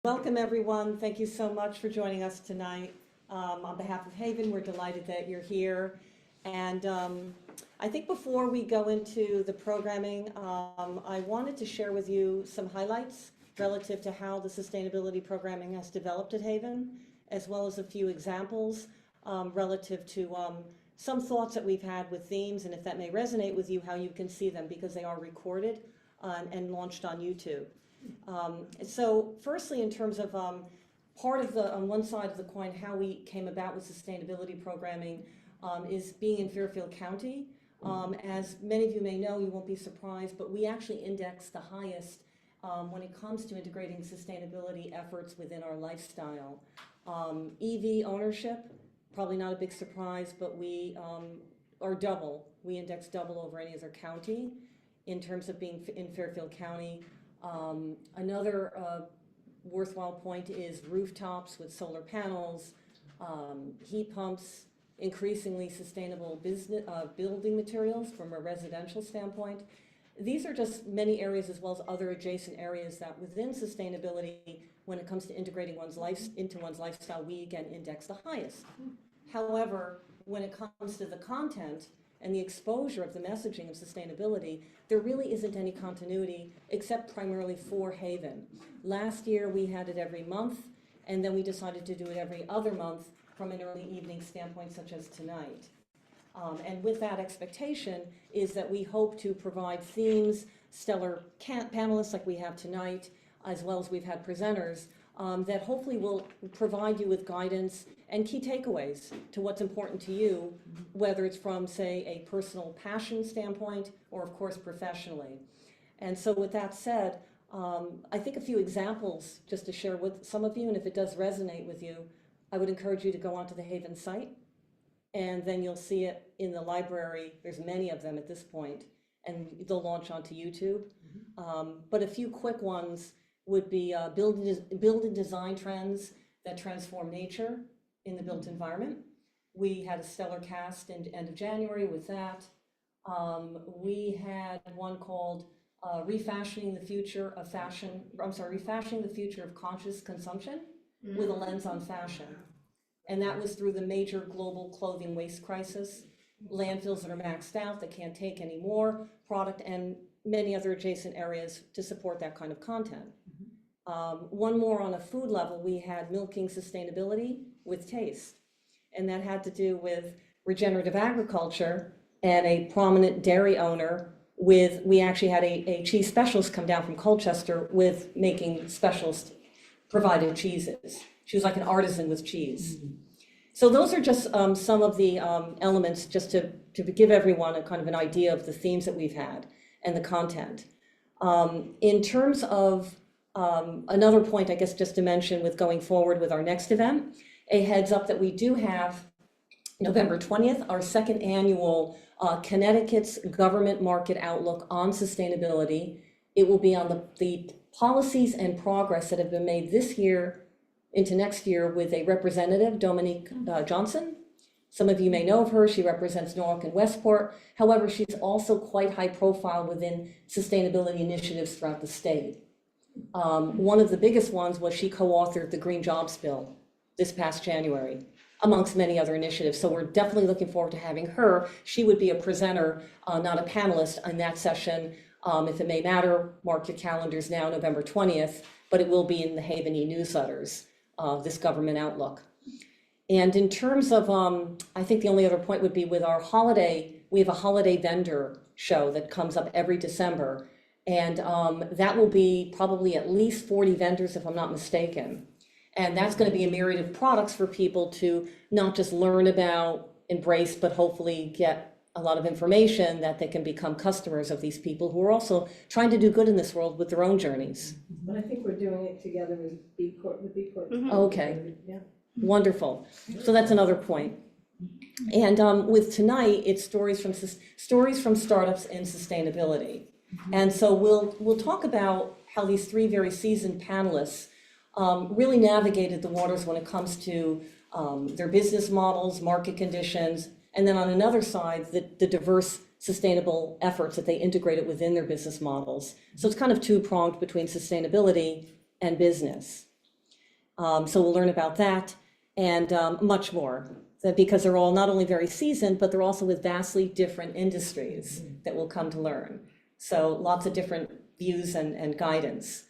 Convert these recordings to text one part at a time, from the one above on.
Welcome, everyone. Thank you so much for joining us tonight. On behalf of HAYVN, we're delighted that you're here. And I think before we go into the programming, I wanted to share with you some highlights relative to how the sustainability programming has developed at HAYVN, as well as a few examples relative to some thoughts that we've had with themes, and if that may resonate with you, how you can see them, because they are recorded and launched on YouTube. So firstly, in terms of part of the, on one side of the coin, how we came about with sustainability programming is being in Fairfield County. As many of you may know, you won't be surprised, but we actually index the highest when it comes to integrating sustainability efforts within our lifestyle. EV ownership, probably not a big surprise, but we are double. We index double over any other county in terms of being in Fairfield County. Another worthwhile point is rooftops with solar panels, heat pumps, increasingly sustainable building materials from a residential standpoint. These are just many areas, as well as other adjacent areas that within sustainability, when it comes to integrating one's life into one's lifestyle, we again index the highest. However, when it comes to the content and the exposure of the messaging of sustainability, there really isn't any continuity except primarily for HAYVN. Last year we had it every month, and then we decided to do it every other month from an early evening standpoint, such as tonight. And with that expectation is that we hope to provide themes, stellar panelists like we have tonight, as well as we've had presenters, that hopefully will provide you with guidance and key takeaways to what's important to you, whether it's from, say, a personal passion standpoint or, of course, professionally. And so with that said, I think a few examples just to share with some of you, and if it does resonate with you, I would encourage you to go onto the HAYVN site, and then you'll see it in the library. There's many of them at this point, and they'll launch onto YouTube. But a few quick ones would be build and design trends that transform nature in the built environment. We had a stellar cast in end of January with that. We had one called refashioning the future of fashion, refashioning the future of conscious consumption with a lens on fashion. And that was through the major global clothing waste crisis, landfills that are maxed out, that can't take any more product, and many other adjacent areas to support that kind of content. One more on a food level, we had milking sustainability with taste. And that had to do with regenerative agriculture and a prominent dairy owner with, we actually had a cheese specialist come down from Colchester with making specialist provided cheeses. She was like an artisan with cheese. So those are just some of the elements, just to give everyone a kind of an idea of the themes that we've had and the content. In terms of another point, I guess, just to mention with going forward with our next event, a heads up that we do have November 20th, our second annual Connecticut's Government Market Outlook on Sustainability. It will be on the policies and progress that have been made this year into next year with a representative, Dominique Johnson. Some of you may know of her. She represents Norwalk and Westport. However, she's also quite high profile within sustainability initiatives throughout the state. One of the biggest ones was she co-authored the Green Jobs Bill this past January, amongst many other initiatives. So we're definitely looking forward to having her. She would be a presenter, not a panelist, in that session. If it may matter, mark your calendars now, November 20th, but it will be in the HAYVN newsletters, this government outlook. And in terms of, I think the only other point would be with our holiday, we have a holiday vendor show that comes up every December. And that will be probably at least 40 vendors, if I'm not mistaken. And that's going to be a myriad of products for people to not just learn about, embrace, but hopefully get a lot of information that they can become customers of these people who are also trying to do good in this world with their own journeys. But I think we're doing it together with B Corp, the B Corp. Okay, Yeah. wonderful. So that's another point. And with tonight, it's stories from startups in sustainability. And so we'll talk about how these three very seasoned panelists really navigated the waters when it comes to their business models, market conditions, and then on another side, the diverse sustainable efforts that they integrated within their business models. So it's kind of two-pronged between sustainability and business. So we'll learn about that and much more, because they're all not only very seasoned, but they're also with vastly different industries that we'll come to learn. So lots of different views and guidance.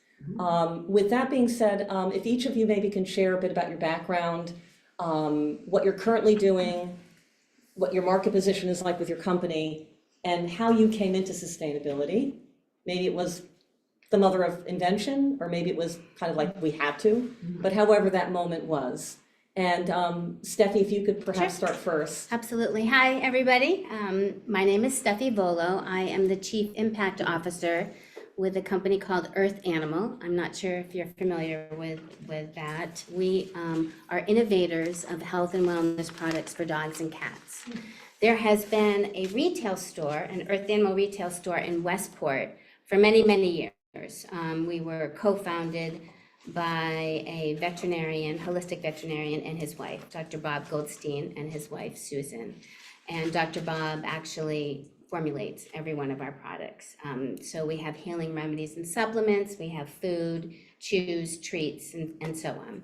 With that being said, if each of you maybe can share a bit about your background, what you're currently doing, what your market position is like with your company, and how you came into sustainability. Maybe it was the mother of invention, or maybe it was kind of like we had to, but however that moment was. And Steffi, if you could perhaps start first. Absolutely. Hi, everybody. My name is Steffi Volo. I am the Chief Impact Officer with a company called Earth Animal. I'm not sure if you're familiar with that. We are innovators of health and wellness products for dogs and cats. There has been a retail store, an Earth Animal retail store in Westport for many, many years. We were co-founded by a veterinarian, holistic veterinarian, and his wife, Dr. Bob Goldstein, and his wife, Susan. And Dr. Bob actually formulates every one of our products. So we have healing remedies and supplements, we have food, chews, treats, and so on.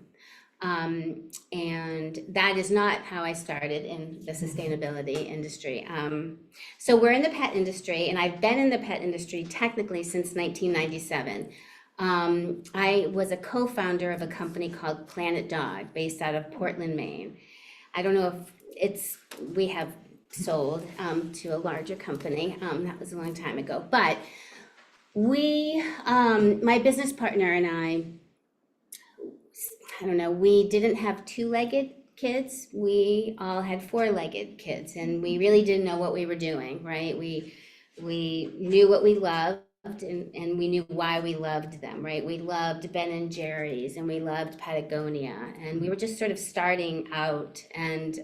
And that is not how I started in the sustainability industry. So we're in the pet industry, and I've been in the pet industry technically since 1997. I was a co-founder of a company called Planet Dog based out of Portland, Maine. I don't know if we have sold to a larger company. That was a long time ago. But we, my business partner and I don't know, we didn't have two-legged kids. We all had four-legged kids, and we really didn't know what we were doing, right? We knew what we loved, and we knew why we loved them, right? We loved Ben and Jerry's, and we loved Patagonia, and we were just sort of starting out. And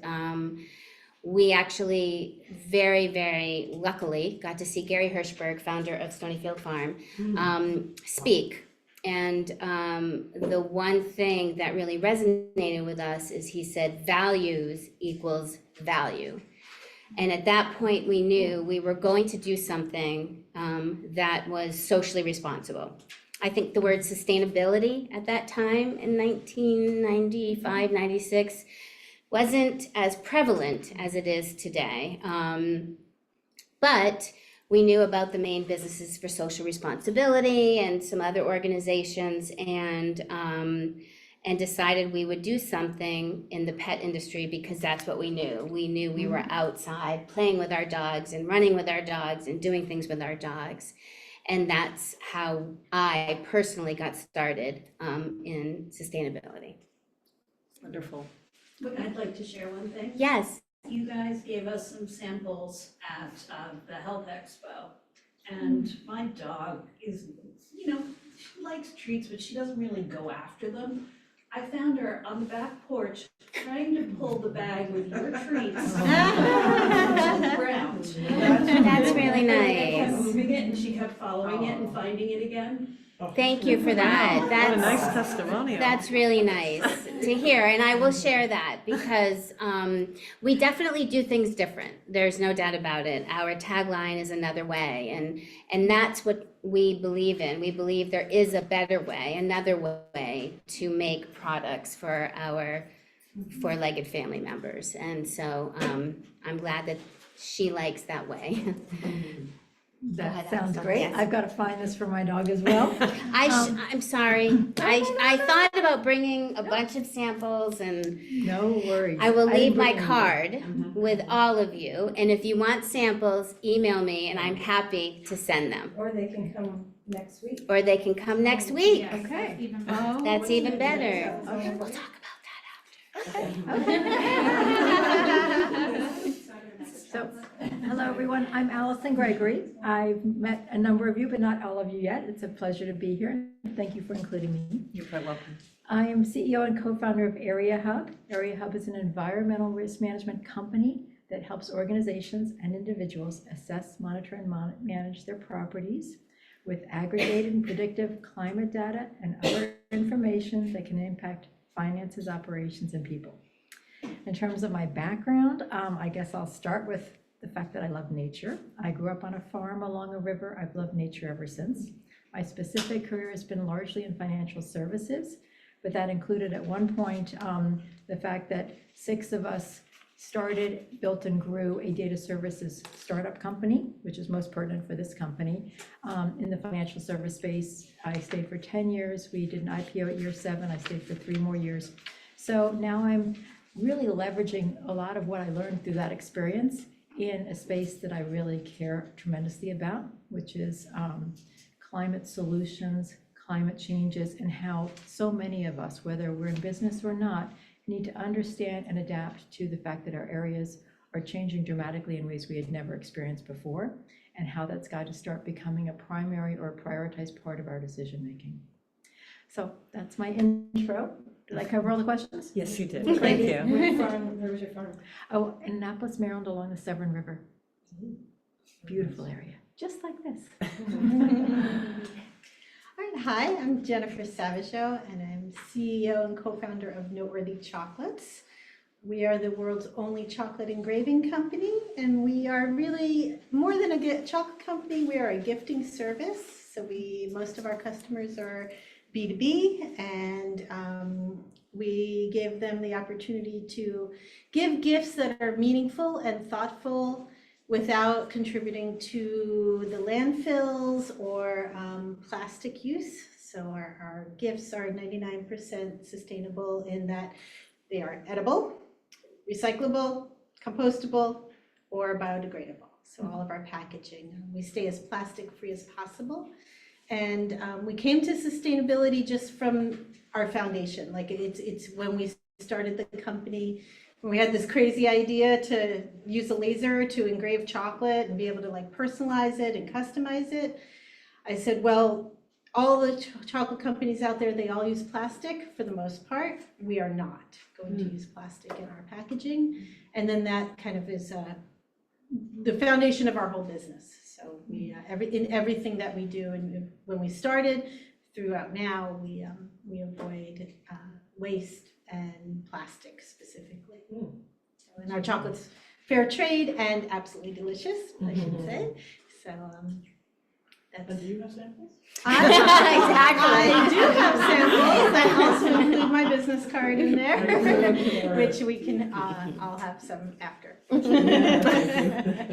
we actually very, very luckily got to see Gary Hirschberg, founder of Stonyfield Farm, speak. And the one thing that really resonated with us is he said, values equals value. And at that point, we knew we were going to do something that was socially responsible. I think the word sustainability at that time in 1995, 96 wasn't as prevalent as it is today. But we knew about the Maine Businesses for Social Responsibility and some other organizations, and decided we would do something in the pet industry because that's what we knew. We knew we were outside playing with our dogs and running with our dogs and doing things with our dogs. And that's how I personally got started in sustainability. Wonderful. I'd like to share one thing. Yes. You guys gave us some samples at the Health Expo, and my dog is, she likes treats, but she doesn't really go after them. I found her on the back porch trying to pull the bag with your treats to the ground. That's really And I kept nice. moving it, and she kept following it and finding it again. Thank you for that. What a That's nice testimonial. That's really nice to hear, and I will share that because we definitely do things different. There's no doubt about it. Our tagline is another way, and that's what we believe in. We believe there is a better way, another way to make products for our four-legged family members, and so I'm glad that she likes that way. That sounds great. Yes. I've got to find this for my dog as well. I'm sorry. I thought about bringing a bunch of samples, and No worries. I will leave didn't my bring card with all of you. And if you want samples, email me, and I'm happy to send them. Or they can come next week. Or they can come next week. Yes, Okay. that's even Oh, That's even better. Okay. We'll talk about that after. So, hello, everyone. I'm Alison Gregory. I've met a number of you, but not all of you yet. It's a pleasure to be here. Thank you for including me. You're quite welcome. I am CEO and co-founder of AreaHub. AreaHub is an environmental risk management company that helps organizations and individuals assess, monitor, and manage their properties with aggregated and predictive climate data and other information that can impact finances, operations, and people. In terms of my background, I guess I'll start with the fact that I love nature. I grew up on a farm along a river. I've loved nature ever since. My specific career has been largely in financial services, but that included at one point the fact that 6 of us started, built and grew a data services startup company, which is most pertinent for this company. In the financial service space, I stayed for 10 years. We did an IPO at year 7. I stayed for 3 more years. So now I'm really leveraging a lot of what I learned through that experience in a space that I really care tremendously about, which is climate solutions, climate changes, and how so many of us, whether we're in business or not, need to understand and adapt to the fact that our areas are changing dramatically in ways we had never experienced before, and how that's got to start becoming a primary or a prioritized part of our decision making. So that's my intro. Did I cover all the questions? Yes, you did. Thank you. Where was your farm? Oh, in Annapolis, Maryland, along the Severn River. Beautiful area, just like this. All right, hi, I'm Jennifer Sauvageau, and I'm CEO and co-founder of Noteworthy Chocolates. We are the world's only chocolate engraving company, and we are really more than a chocolate company. We are a gifting service. So most of our customers are B2B, and we give them the opportunity to give gifts that are meaningful and thoughtful without contributing to the landfills or plastic use. So our gifts are 99% sustainable in that they are edible, recyclable, compostable, or biodegradable. So all of our packaging, we stay as plastic free as possible. And we came to sustainability just from our foundation. Like it's when we started the company, when we had this crazy idea to use a laser to engrave chocolate and be able to like personalize it and customize it. I said, well, all the chocolate companies out there, they all use plastic for the most part. We are not going to use plastic in our packaging. And then that kind of is the foundation of our whole business. So we in everything that we do, and when we started throughout now, we avoid waste and plastic specifically. So, and our chocolate's fair trade and absolutely delicious, I should say. So that's. And do you have samples? I do have samples. I also include my business card in there, which we can. I'll have some after.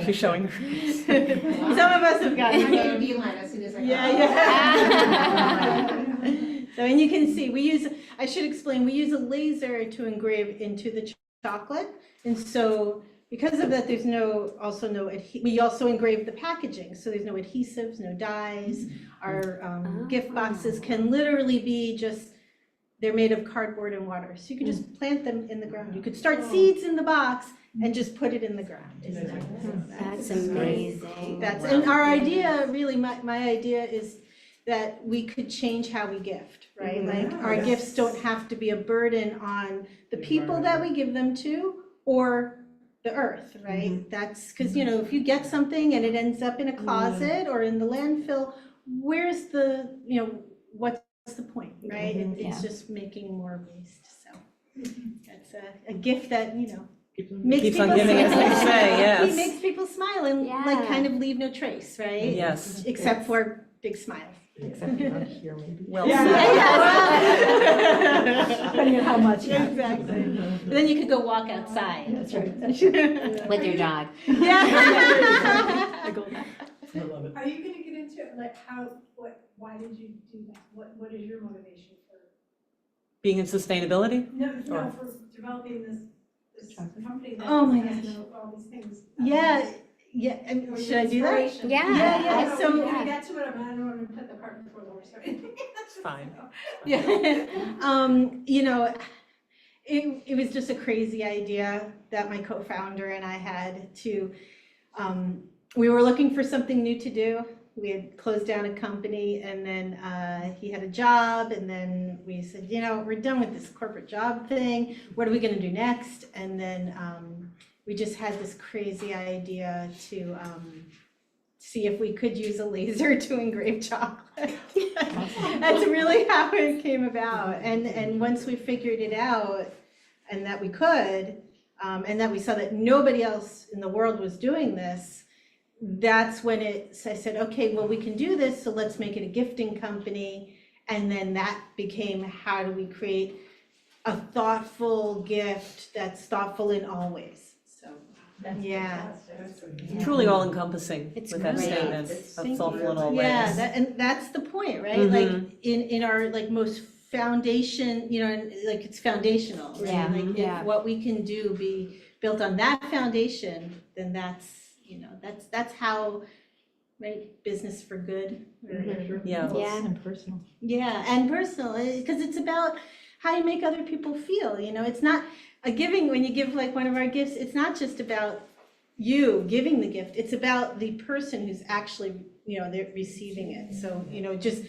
She's showing. Some of us have gotten. I'm going to be line as soon as I So, and you can see, I should explain, we use a laser to engrave into the chocolate. And so because of that, there's we also engrave the packaging. So there's no adhesives, no dyes. Our gift boxes can literally be they're made of cardboard and water. So you can just plant them in the ground. You could start seeds in the box and just put it in the ground. That's amazing. And our idea, really, my idea is that we could change how we gift, right? Like our gifts don't have to be a burden on the people that we give them to or the earth, right? That's because, if you get something and it ends up in a closet or in the landfill, where's the, what's the point, right? It's just making more waste. So that's a gift that, makes Keeps people on giving, as smile. they say, yes. He makes people smile and like kind of leave no trace, right? Yes. Except for big smiles. Except you're not here, maybe. Well Yeah, said. Depending on how much. Exactly. Then you could go walk outside. That's right. With your dog. Yeah. I love it. Are you gonna get into like why did you do that? What is your motivation for? Being in sustainability? No, for developing this company that Oh my has gosh. all these things. Yeah. And should I do that? Yeah. So- We're gonna get to it, I don't wanna put the cart before the horse, right? It's fine. Yeah. It was just a crazy idea that my co-founder and I had to, we were looking for something new to do. We had closed down a company and then he had a job and then we said, we're done with this corporate job thing. What are we gonna do next? And then we just had this crazy idea to see if we could use a laser to engrave chocolate. That's really how it came about. And once we figured it out and that we could, and that we saw that nobody else in the world was doing this, that's when I said, okay, well, we can do this, so let's make it a gifting company. And then that became, how do we create a thoughtful gift that's thoughtful in all ways? So, yeah. Truly all encompassing It's with that great. statement It's- of thoughtful in all Yeah, ways. and that's the point, right? Mhm. Like in our like most foundation, you know, and like it's foundational, right? Yeah, Like yeah. if what we can do be built on that foundation, then that's, you know, that's how, right, business for good. Yeah. Yeah. And personal. Yeah, and personal, because it's about how you make other people feel, you know, it's not a giving, when you give like one of our gifts, it's not just about you giving the gift, it's about the person who's actually, you know, they're receiving it. So, you know, just,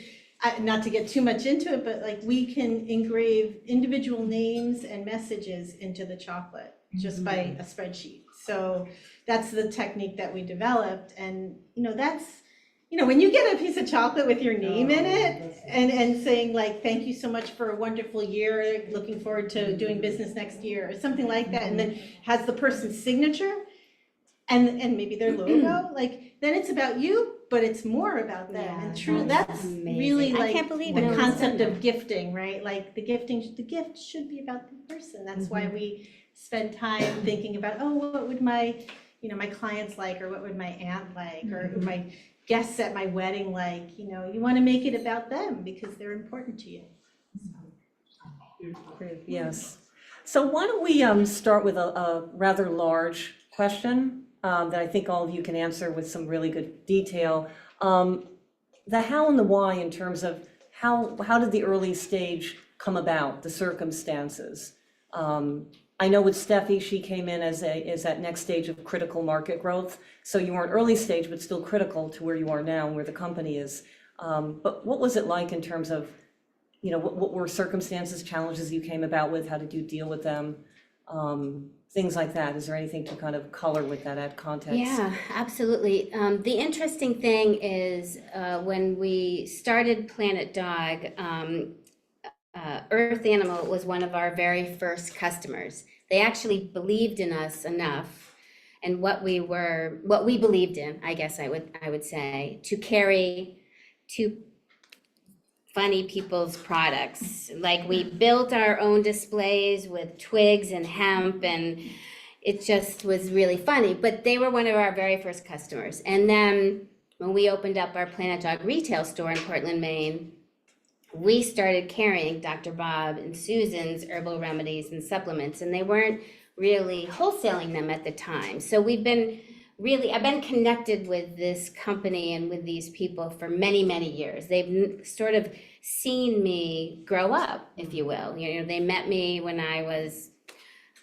not to get too much into it, but like we can engrave individual names and messages into the chocolate just by a spreadsheet. So that's the technique that we developed, and, you know, that's, you know, when you get a piece of chocolate with your name in it and saying like, thank you so much for a wonderful year, looking forward to doing business next year, or something like that, and then has the person's signature and maybe their logo, like, then it's about you, but it's more about them. Yeah, And true, that's that's amazing. really I like can't believe the no one's concept done of gifting, right? Like the gift should be about the person. That's why we spend time thinking about, oh, what would my, you know, my clients like, or what would my aunt like, or who my guests at my wedding like. You know, you want to make it about them because they're important to you. Great, yes. So why don't we start with a rather large question that I think all of you can answer with some really good detail. The how and the why in terms of how did the early stage come about, the circumstances? I know with Steffi, she came in as that next stage of critical market growth. So you weren't early stage, but still critical to where you are now and where the company is. But what was it like in terms of, you know, what were circumstances, challenges you came about with? How did you deal with them? Things like that. Is there anything to kind of color with that, add context? Yeah, absolutely. The interesting thing is when we started Planet Dog, Earth Animal was one of our very first customers. They actually believed in us enough and what we believed in, I guess I would say, to carry two funny people's products. Like we built our own displays with twigs and hemp, and it just was really funny. But they were one of our very first customers. And then when we opened up our Planet Dog retail store in Portland, Maine, we started carrying Dr. Bob and Susan's herbal remedies and supplements, and they weren't really wholesaling them at the time. So I've been connected with this company and with these people for many, many years. They've sort of seen me grow up, if you will. You know, they met me when I was,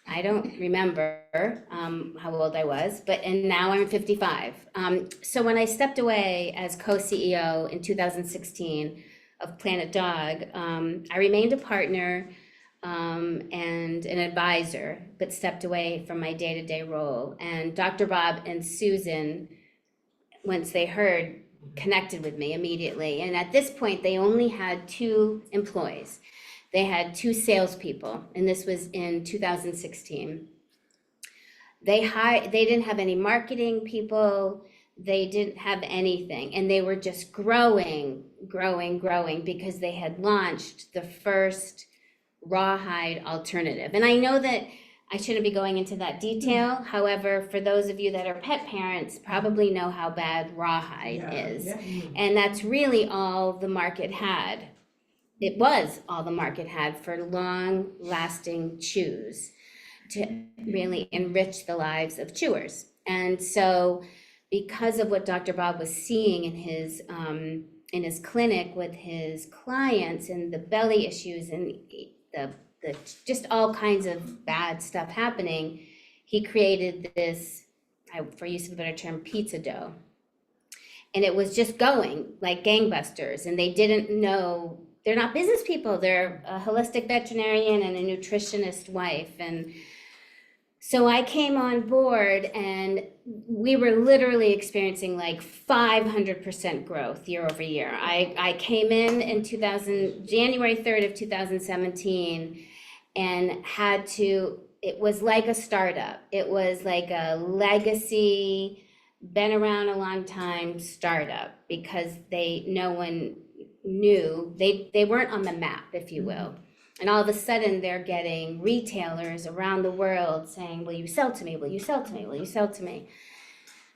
I don't remember how old I was, and now I'm 55. So when I stepped away as co-CEO in 2016 of Planet Dog, I remained a partner and an advisor, but stepped away from my day-to-day role. And Dr. Bob and Susan, once they heard, connected with me immediately. And at this point, they only had 2 employees. They had 2 salespeople, and this was in 2016. They didn't have any marketing people. They didn't have anything, and they were just growing because they had launched the first rawhide alternative. And I know that I shouldn't be going into that detail. However, for those of you that are pet parents, probably know how bad rawhide is. And that's really all the market had. It was all the market had for long-lasting chews to really enrich the lives of chewers. And so because of what Dr. Bob was seeing in his clinic with his clients and the belly issues and the just all kinds of bad stuff happening, he created this, for use of a better term, pizza dough. And it was just going like gangbusters, and they didn't know, they're not business people, they're a holistic veterinarian and a nutritionist wife. And so I came on board, and we were literally experiencing like 500% growth year over year. I came in January 3rd of 2017, and it was like a startup. It was like a legacy, been around a long time startup, because no one new. They weren't on the map, if you will. And all of a sudden, they're getting retailers around the world saying, will you sell to me? Will you sell to me? Will you sell to me?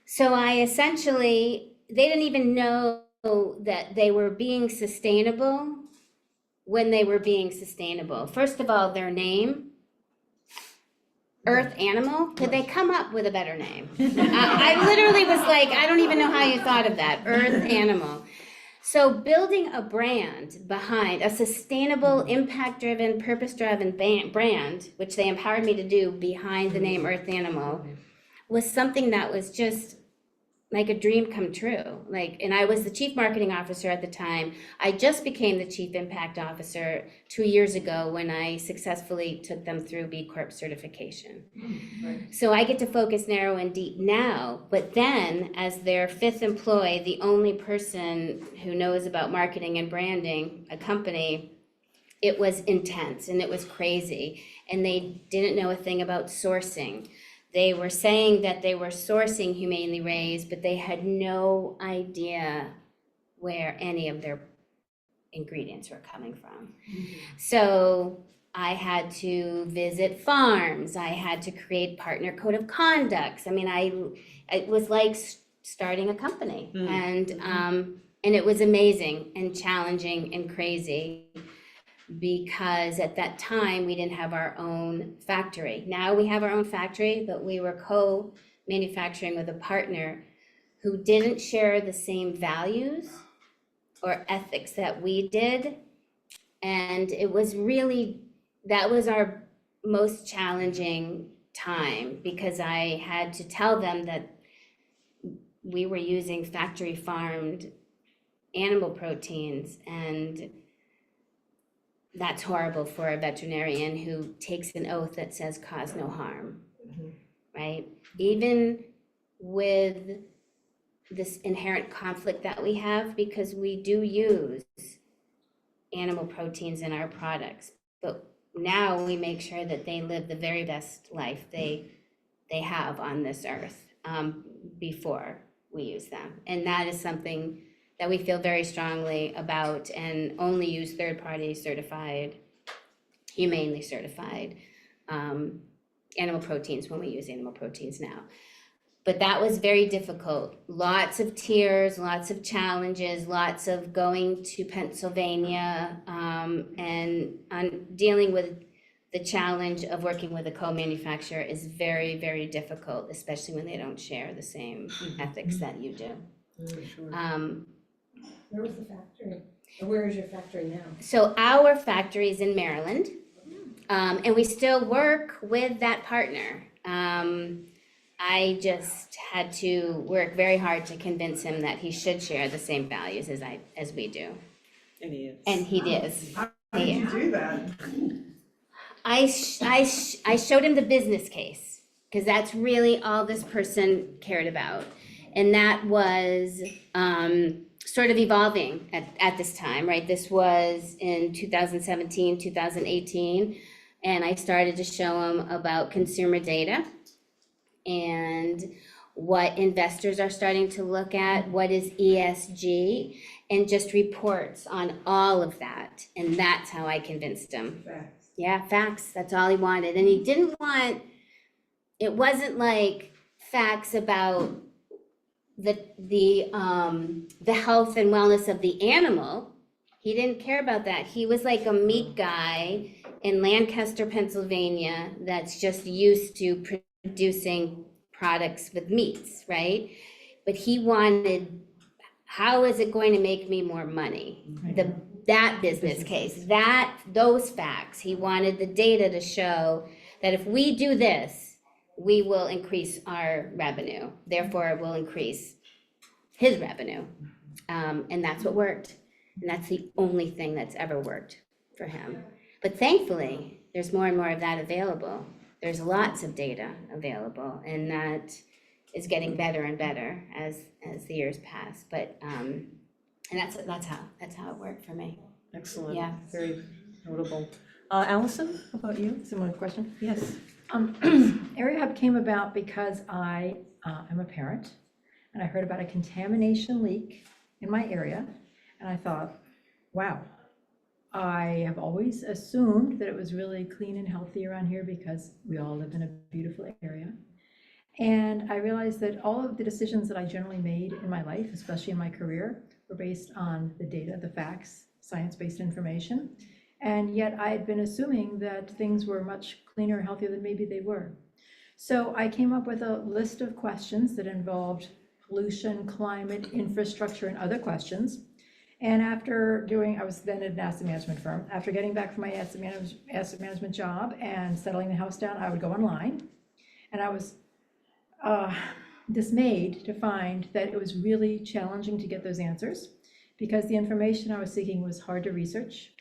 So they didn't even know that they were being sustainable when they were being sustainable. First of all, their name, Earth Animal, could they come up with a better name? I literally was like, I don't even know how you thought of that, Earth Animal. So building a brand behind a sustainable, impact-driven, purpose-driven brand, which they empowered me to do behind the name Earth Animal, was something that was just like a dream come true. And I was the chief marketing officer at the time. I just became the chief impact officer 2 years ago when I successfully took them through B Corp certification. So I get to focus narrow and deep now, but then as their fifth employee, the only person who knows about marketing and branding a company, it was intense and it was crazy. And they didn't know a thing about sourcing. They were saying that they were sourcing humanely raised, but they had no idea where any of their ingredients were coming from. So I had to visit farms. I had to create partner code of conducts. I mean, it was like starting a company, and it was amazing and challenging and crazy. Because at that time, we didn't have our own factory. Now we have our own factory, but we were co-manufacturing with a partner who didn't share the same values or ethics that we did. And it was that was our most challenging time, because I had to tell them that we were using factory farmed animal proteins, and that's horrible for a veterinarian who takes an oath that says cause no harm, right? Even with this inherent conflict that we have, because we do use animal proteins in our products, but now we make sure that they live the very best life they have on this earth before we use them. And that is something that we feel very strongly about, and only use third-party certified, humanely certified animal proteins when we use animal proteins now. But that was very difficult. Lots of tears, lots of challenges, lots of going to Pennsylvania and dealing with the challenge of working with a co-manufacturer is very, very difficult, especially when they don't share the same ethics that you do. Where was the factory? Or where is your factory now? So our factory is in Maryland, and we still work with that partner. I just had to work very hard to convince him that he should share the same values as we do. And he is. And he is. How did you do that? I showed him the business case, because that's really all this person cared about. And that was sort of evolving at this time, right? This was in 2017, 2018. And I started to show him about consumer data and what investors are starting to look at, what is ESG, and just reports on all of that. And that's how I convinced him. Facts. Yeah, facts, that's all he wanted. And he didn't want, it wasn't like facts about the health and wellness of the animal. He didn't care about that. He was like a meat guy in Lancaster, Pennsylvania, that's just used to producing products with meats, right? But he wanted, how is it going to make me more money? That business case, those facts. He wanted the data to show that if we do this, we will increase our revenue. Therefore, it will increase his revenue. And that's what worked. And that's the only thing that's ever worked for him. But thankfully, there's more and more of that available. There's lots of data available, and that is getting better and better as the years pass. But and that's how it worked for me. Excellent. Yeah. Very notable. Alison, how about you? Similar question. Yes. AreaHub came about because I am a parent, and I heard about a contamination leak in my area, and I thought, wow, I have always assumed that it was really clean and healthy around here because we all live in a beautiful area. And I realized that all of the decisions that I generally made in my life, especially in my career, were based on the data, the facts, science-based information. And yet I had been assuming that things were much cleaner and healthier than maybe they were. So I came up with a list of questions that involved pollution, climate, infrastructure, and other questions. And after I was then at an asset management firm. After getting back from my asset management job and settling the house down, I would go online. And I was dismayed to find that it was really challenging to get those answers because the information I was seeking was hard to research,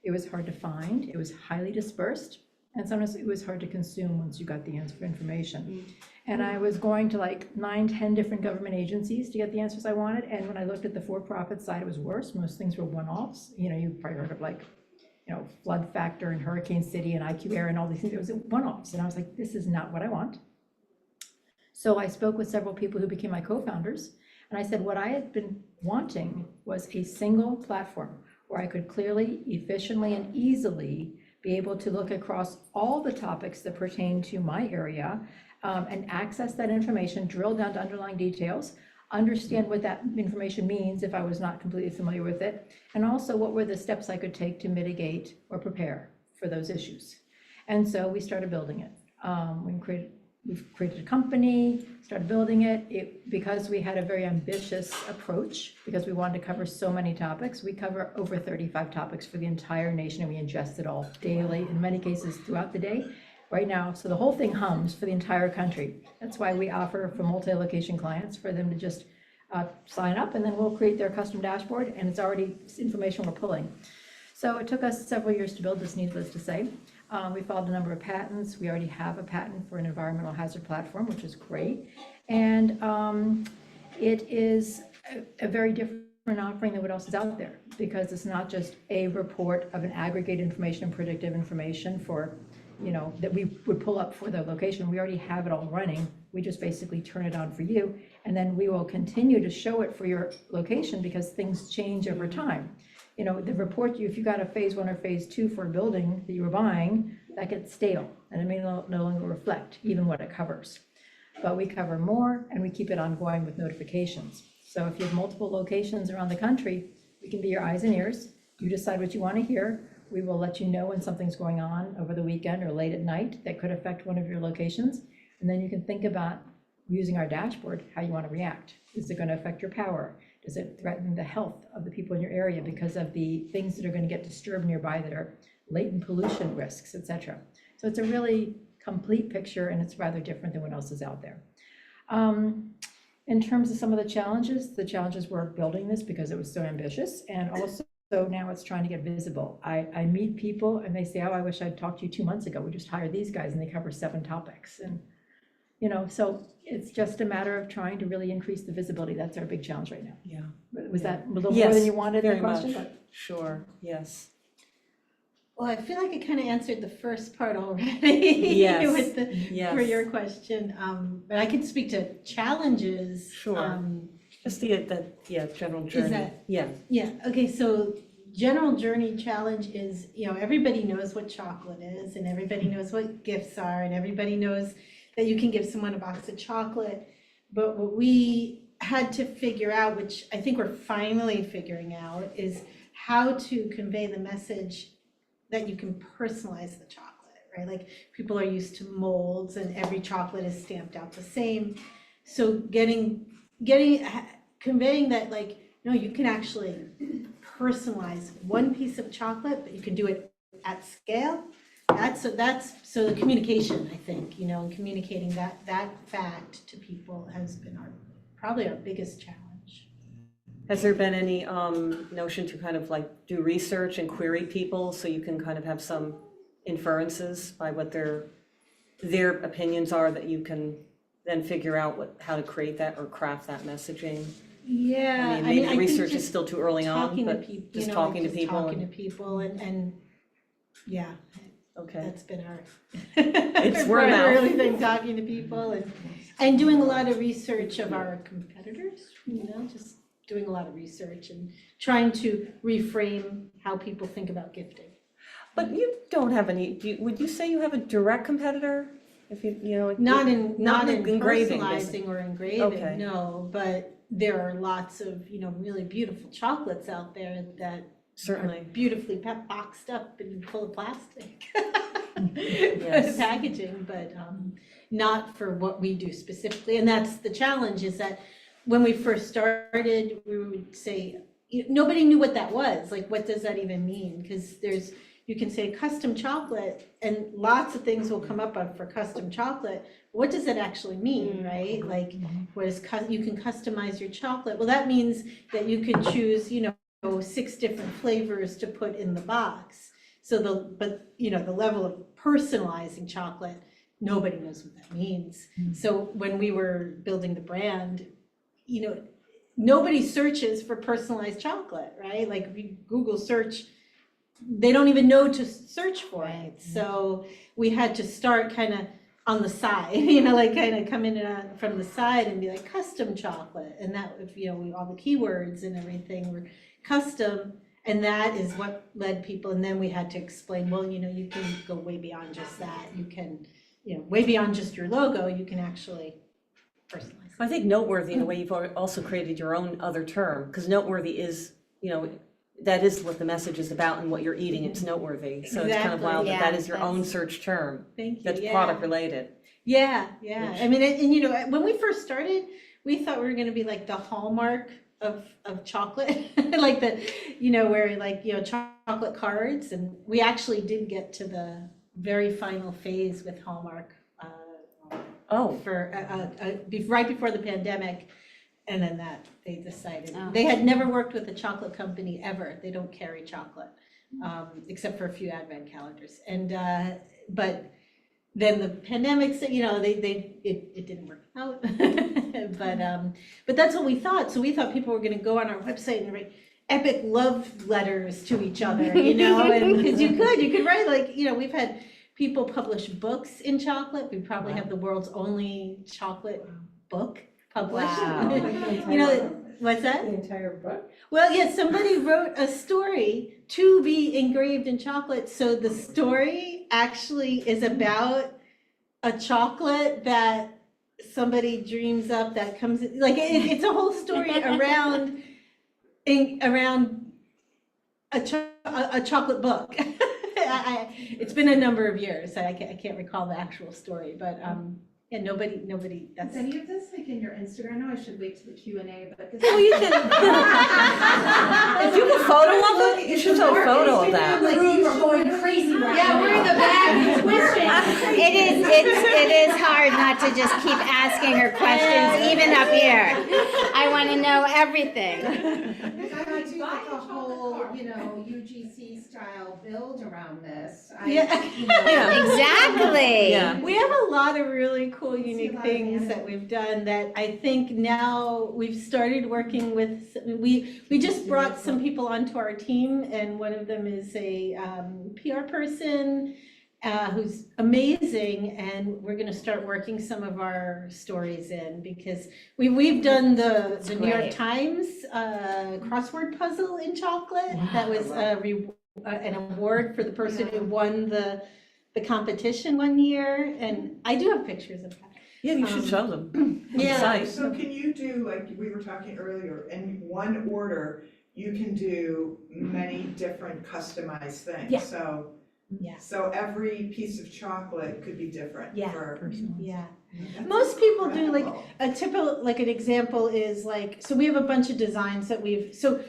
it was hard to find, it was highly dispersed, and sometimes it was hard to consume once you got the answer for information. And I was going to like 9-10 different government agencies to get the answers I wanted, and when I looked at the for-profit side, it was worse. Most things were one-offs. You know, you've probably heard of like, you know, flood factor and Hurricane City and IQ Air and all these things. It was one-offs, and I was like, this is not what I want. So I spoke with several people who became my co-founders, and I said what I had been wanting was a single platform where I could clearly, efficiently, and easily be able to look across all the topics that pertain to my area and access that information, drill down to underlying details, understand what that information means if I was not completely familiar with it, and also what were the steps I could take to mitigate or prepare for those issues. And so we started building it. We've created a company, started building it. Because we had a very ambitious approach, because we wanted to cover so many topics. We cover over 35 topics for the entire nation, and we ingest it all daily, in many cases throughout the day. Right now, so the whole thing hums for the entire country. That's why we offer for multi-location clients for them to just sign up, and then we'll create their custom dashboard, and it's already information we're pulling. So it took us several years to build this, needless to say. We filed a number of patents. We already have a patent for an environmental hazard platform, which is great. And it is a very different offering than what else is out there, because it's not just a report of an aggregated information and predictive information for, you know, that we would pull up for the location. We already have it all running. We just basically turn it on for you, and then we will continue to show it for your location because things change over time. You know, the report, if you got a phase 1 or phase 2 for a building that you were buying, that gets stale, and it may no longer reflect even what it covers. But we cover more, and we keep it ongoing with notifications. So if you have multiple locations around the country, we can be your eyes and ears. You decide what you want to hear. We will let you know when something's going on over the weekend or late at night that could affect one of your locations. And then you can think about, using our dashboard, how you want to react. Is it going to affect your power? Does it threaten the health of the people in your area because of the things that are going to get disturbed nearby that are latent pollution risks, etc.? So it's a really complete picture, and it's rather different than what else is out there. In terms of some of the challenges were building this because it was so ambitious, and also now it's trying to get visible. I meet people and they say, oh, I wish I'd talked to you 2 months ago. We just hired these guys and they cover 7 topics. And, you know, so it's just a matter of trying to really increase the visibility. That's our big challenge right now. Yeah. Was that a little more than you wanted the very question? much. Sure, yes. Well, I feel like I kind of answered the first part already. Yes, with the, yes. For your question, but I can speak to challenges. Sure. Just the general journey. that- Yeah. Yeah, okay, so general journey challenge is, you know, everybody knows what chocolate is, and everybody knows what gifts are, and everybody knows that you can give someone a box of chocolate. But what we had to figure out, which I think we're finally figuring out, is how to convey the message that you can personalize the chocolate, right? Like, people are used to molds and every chocolate is stamped out the same. So conveying that, like, no, you can actually personalize one piece of chocolate, but you can do it at scale. That's so the communication, I think, you know, and communicating that fact to people has been probably our biggest challenge. Has there been any notion to kind of like do research and query people so you can kind of have some inferences by what their opinions are that you can then figure out how to create that or craft that messaging? Yeah, I mean, maybe I think research is just still too early on, talking to but people, just you know, talking to people. Talking to people and yeah, Okay. that's been our It's word of mouth. early thing, talking to people and doing a lot of research of our competitors, you know, just doing a lot of research and trying to reframe how people think about gifting. But you don't have any, would you say you have a direct competitor? If you know. Not in engraving. personalizing or engraving, Okay. no, but there are lots of, really beautiful chocolates out there that Certainly. are beautifully boxed up and full of plastic. Yes. Packaging, but not for what we do specifically. And that's the challenge, is that when we first started, we would say, nobody knew what that was. Like, what does that even mean? Because you can say custom chocolate and lots of things will come up for custom chocolate. What does that actually mean, right? Like, you can customize your chocolate. Well, that means that you could choose, 6 different flavors to put in the box. So the level of personalizing chocolate, nobody knows what that means. So when we were building the brand, nobody searches for personalized chocolate, right? Like, if you Google search, they don't even know to search for it. So we had to start kind of on the side, like kind of come in from the side and be like custom chocolate. And that, all the keywords and everything were custom. And that is what led people. And then we had to explain, well, you can go way beyond just that. You can, way beyond just your logo, you can actually personalize. I think noteworthy in a way you've also created your own other term, because noteworthy is, that is what the message is about and what you're eating. It's noteworthy. So it's kind of wild that that is your own search term. Thank you. That's product related. Yeah. I mean, and when we first started, we thought we were going to be like the hallmark of chocolate, like where chocolate cards. And we actually did get to the very final phase with Hallmark for right before the pandemic. And then they decided, they had never worked with a chocolate company ever. They don't carry chocolate, except for a few advent calendars. And, but then the pandemic, it didn't work out. But that's what we thought. So we thought people were gonna go on our website and write epic love letters to each other, and because you could write we've had people publish books in chocolate. We probably have the world's only chocolate book published. Wow. What's that? The entire book? Well, yes, somebody wrote a story to be engraved in chocolate. So the story actually is about a chocolate that somebody dreams up that comes, it's a whole story around a chocolate book. It's been a number of years. I can't recall the actual story, but yeah, nobody. That's Is any of this in your Instagram? I know I should wait to the Q&A, but this. Well, you can. If you have a photo of it, you should show a photo of that. Like you are going crazy right now. Yeah, we're in the back twisting. It is hard not to just keep asking her questions, even up here. I want to know everything. I do like a whole, UGC style build around this. Exactly. Yeah. We have a lot of really cool, unique things that we've done that I think now we've started working with. We just brought some people onto our team, and one of them is a PR person who's amazing, and we're going to start working some of our stories in, because we've done the New York Times crossword puzzle in chocolate. Wow. That was an award for the person who won the competition one year, and I do have pictures of that. Yeah, you should show them. Yeah. So can you do, like we were talking earlier, in one order, you can do many different customized things? Yeah. So, Yeah. so every piece of chocolate could be different for. Yeah. That's Most people do incredible. a typical, an example is so we have a bunch of designs that so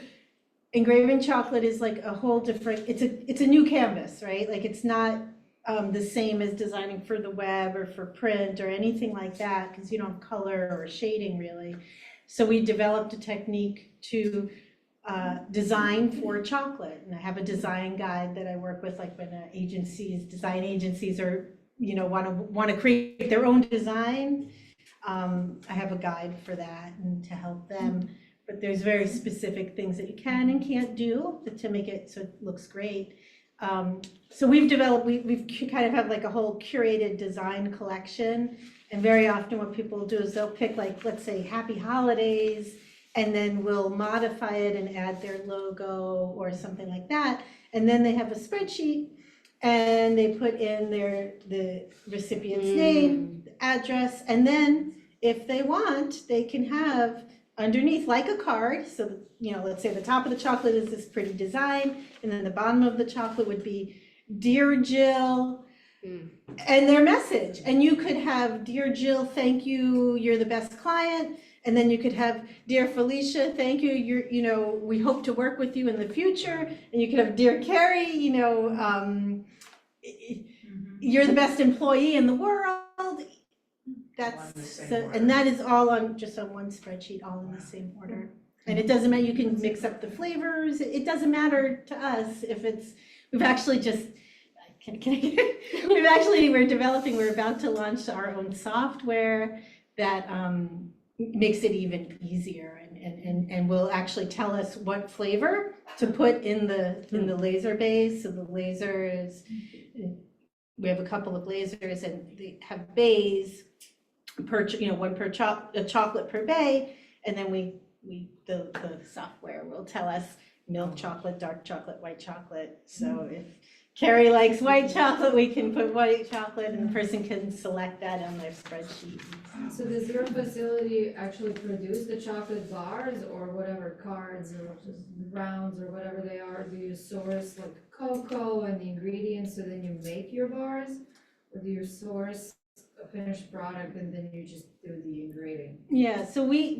engraving chocolate is a whole different, it's a new canvas, right? It's not the same as designing for the web or for print or anything like that, because you don't have color or shading really. So we developed a technique to design for chocolate, and I have a design guide that I work with, when design agencies are want to create their own design. I have a guide for that and to help them, but there's very specific things that you can and can't do to make it so it looks great. So we've developed, we've kind of have a whole curated design collection, and very often what people do is they'll pick let's say Happy Holidays, and then we'll modify it and add their logo or something like that. And then they have a spreadsheet and they put in the recipient's name, address, and then if they want, they can have underneath like a card. So, let's say the top of the chocolate is this pretty design, and then the bottom of the chocolate would be, "Dear Jill," and their message. And you could have, "Dear Jill, thank you, you're the best client." And then you could have, "Dear Felicia, thank you, we hope to work with you in the future." And you could have, "Dear Carrie, you're the best employee in the world." And that is all just on one spreadsheet, all in the same order. And it doesn't matter, you can mix up the flavors. It doesn't matter to us if we've actually just, we're about to launch our own software that makes it even easier and will actually tell us what flavor to put in the laser base. So the laser is, we have a couple of lasers and they have bays one per chocolate per bay, and then the software will tell us milk chocolate, dark chocolate, white chocolate. So if Carrie likes white chocolate, we can put white chocolate, and the person can select that on their spreadsheet. So does your facility actually produce the chocolate bars or whatever cards or just rounds or whatever they are? Do you source like cocoa and the ingredients so then you make your bars? Or do you source a finished product and then you just do the engraving? Yeah, so we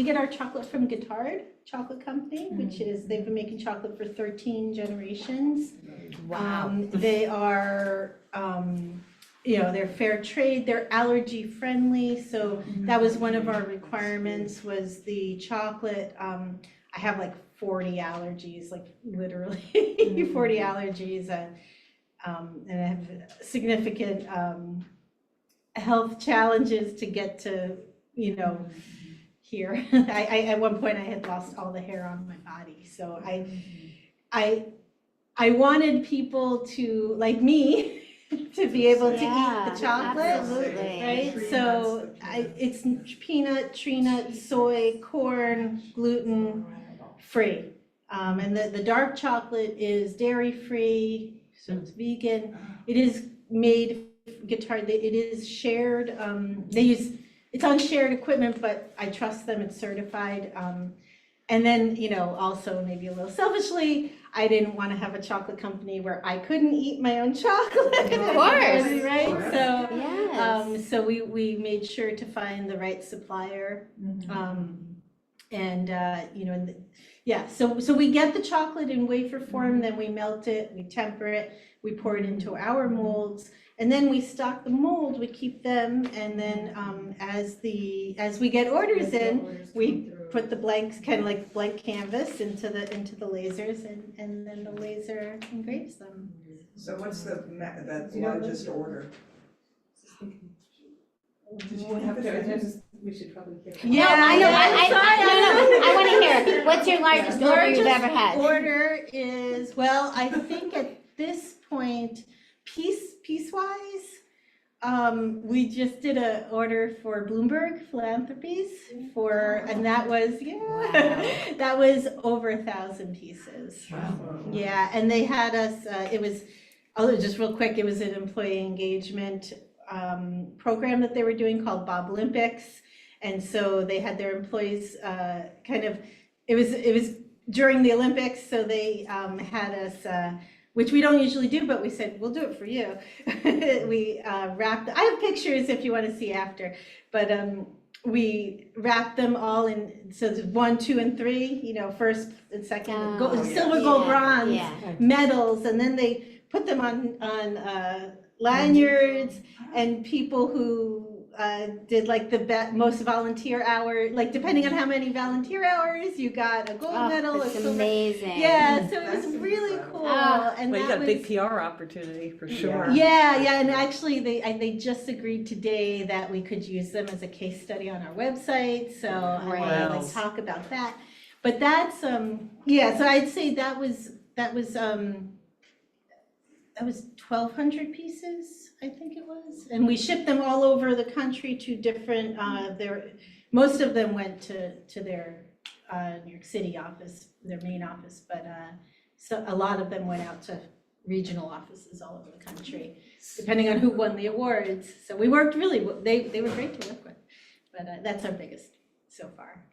get our chocolate from Guittard Chocolate Company, which is, they've been making chocolate for 13 generations. Wow. They are, they're fair trade, they're allergy friendly, so that was one of our requirements, was the chocolate. I have like 40 allergies, like literally 40 allergies, and I have significant health challenges to get to, here. At one point I had lost all the hair on my body. So I wanted people to, like me, to be able to eat the chocolate, absolutely. right? So it's peanut, tree nut, soy, corn, gluten free. And the dark chocolate is dairy free, so it's vegan. It is made Guittard, it is shared, it's on shared equipment, but I trust them, it's certified. And then, also maybe a little selfishly, I didn't want to have a chocolate company where I couldn't eat my own chocolate. Of course. Right? So, Yes. so we made sure to find the right supplier. So we get the chocolate in wafer form, then we melt it, we temper it, we pour it into our molds, and then we stock the mold, we keep them, and then as we get orders in, we put the blanks, kind of like blank canvas, into the lasers, and then the laser engraves them. So what's the largest order? We should probably hear. Yeah, I know. I'm I want to hear it. What's your largest order you've ever had? Order is, well, I think at this point, piecewise, we just did an order for Bloomberg Philanthropies and that was, that was over 1,000 pieces. Wow. Yeah, and they had us, just real quick, it was an employee engagement program that they were doing called Bob Olympics. And so they had their employees it was during the Olympics, so they had us, which we don't usually do, but we said, we'll do it for you. We wrapped, I have pictures if you want to see after, but we wrapped them all in, so it's 1, 2, and 3, first and second, silver, gold, bronze, medals, and then they put them on lanyards, and people who did like the most volunteer hour, like depending on how many volunteer hours, you got a gold medal. That's a silver. amazing. Yeah, so it was really cool. And Well, you that got a big PR opportunity for sure. Yeah, and actually they just agreed today that we could use them as a case study on our website. So I want to talk about that. But that's so I'd say that was 1,200 pieces, I think it was, and we shipped them all over the country to different most of them went to their New York City office, their main office, but so a lot of them went out to regional offices all over the country, depending on who won the awards. So we worked really, they were great to work with, but that's our biggest so far.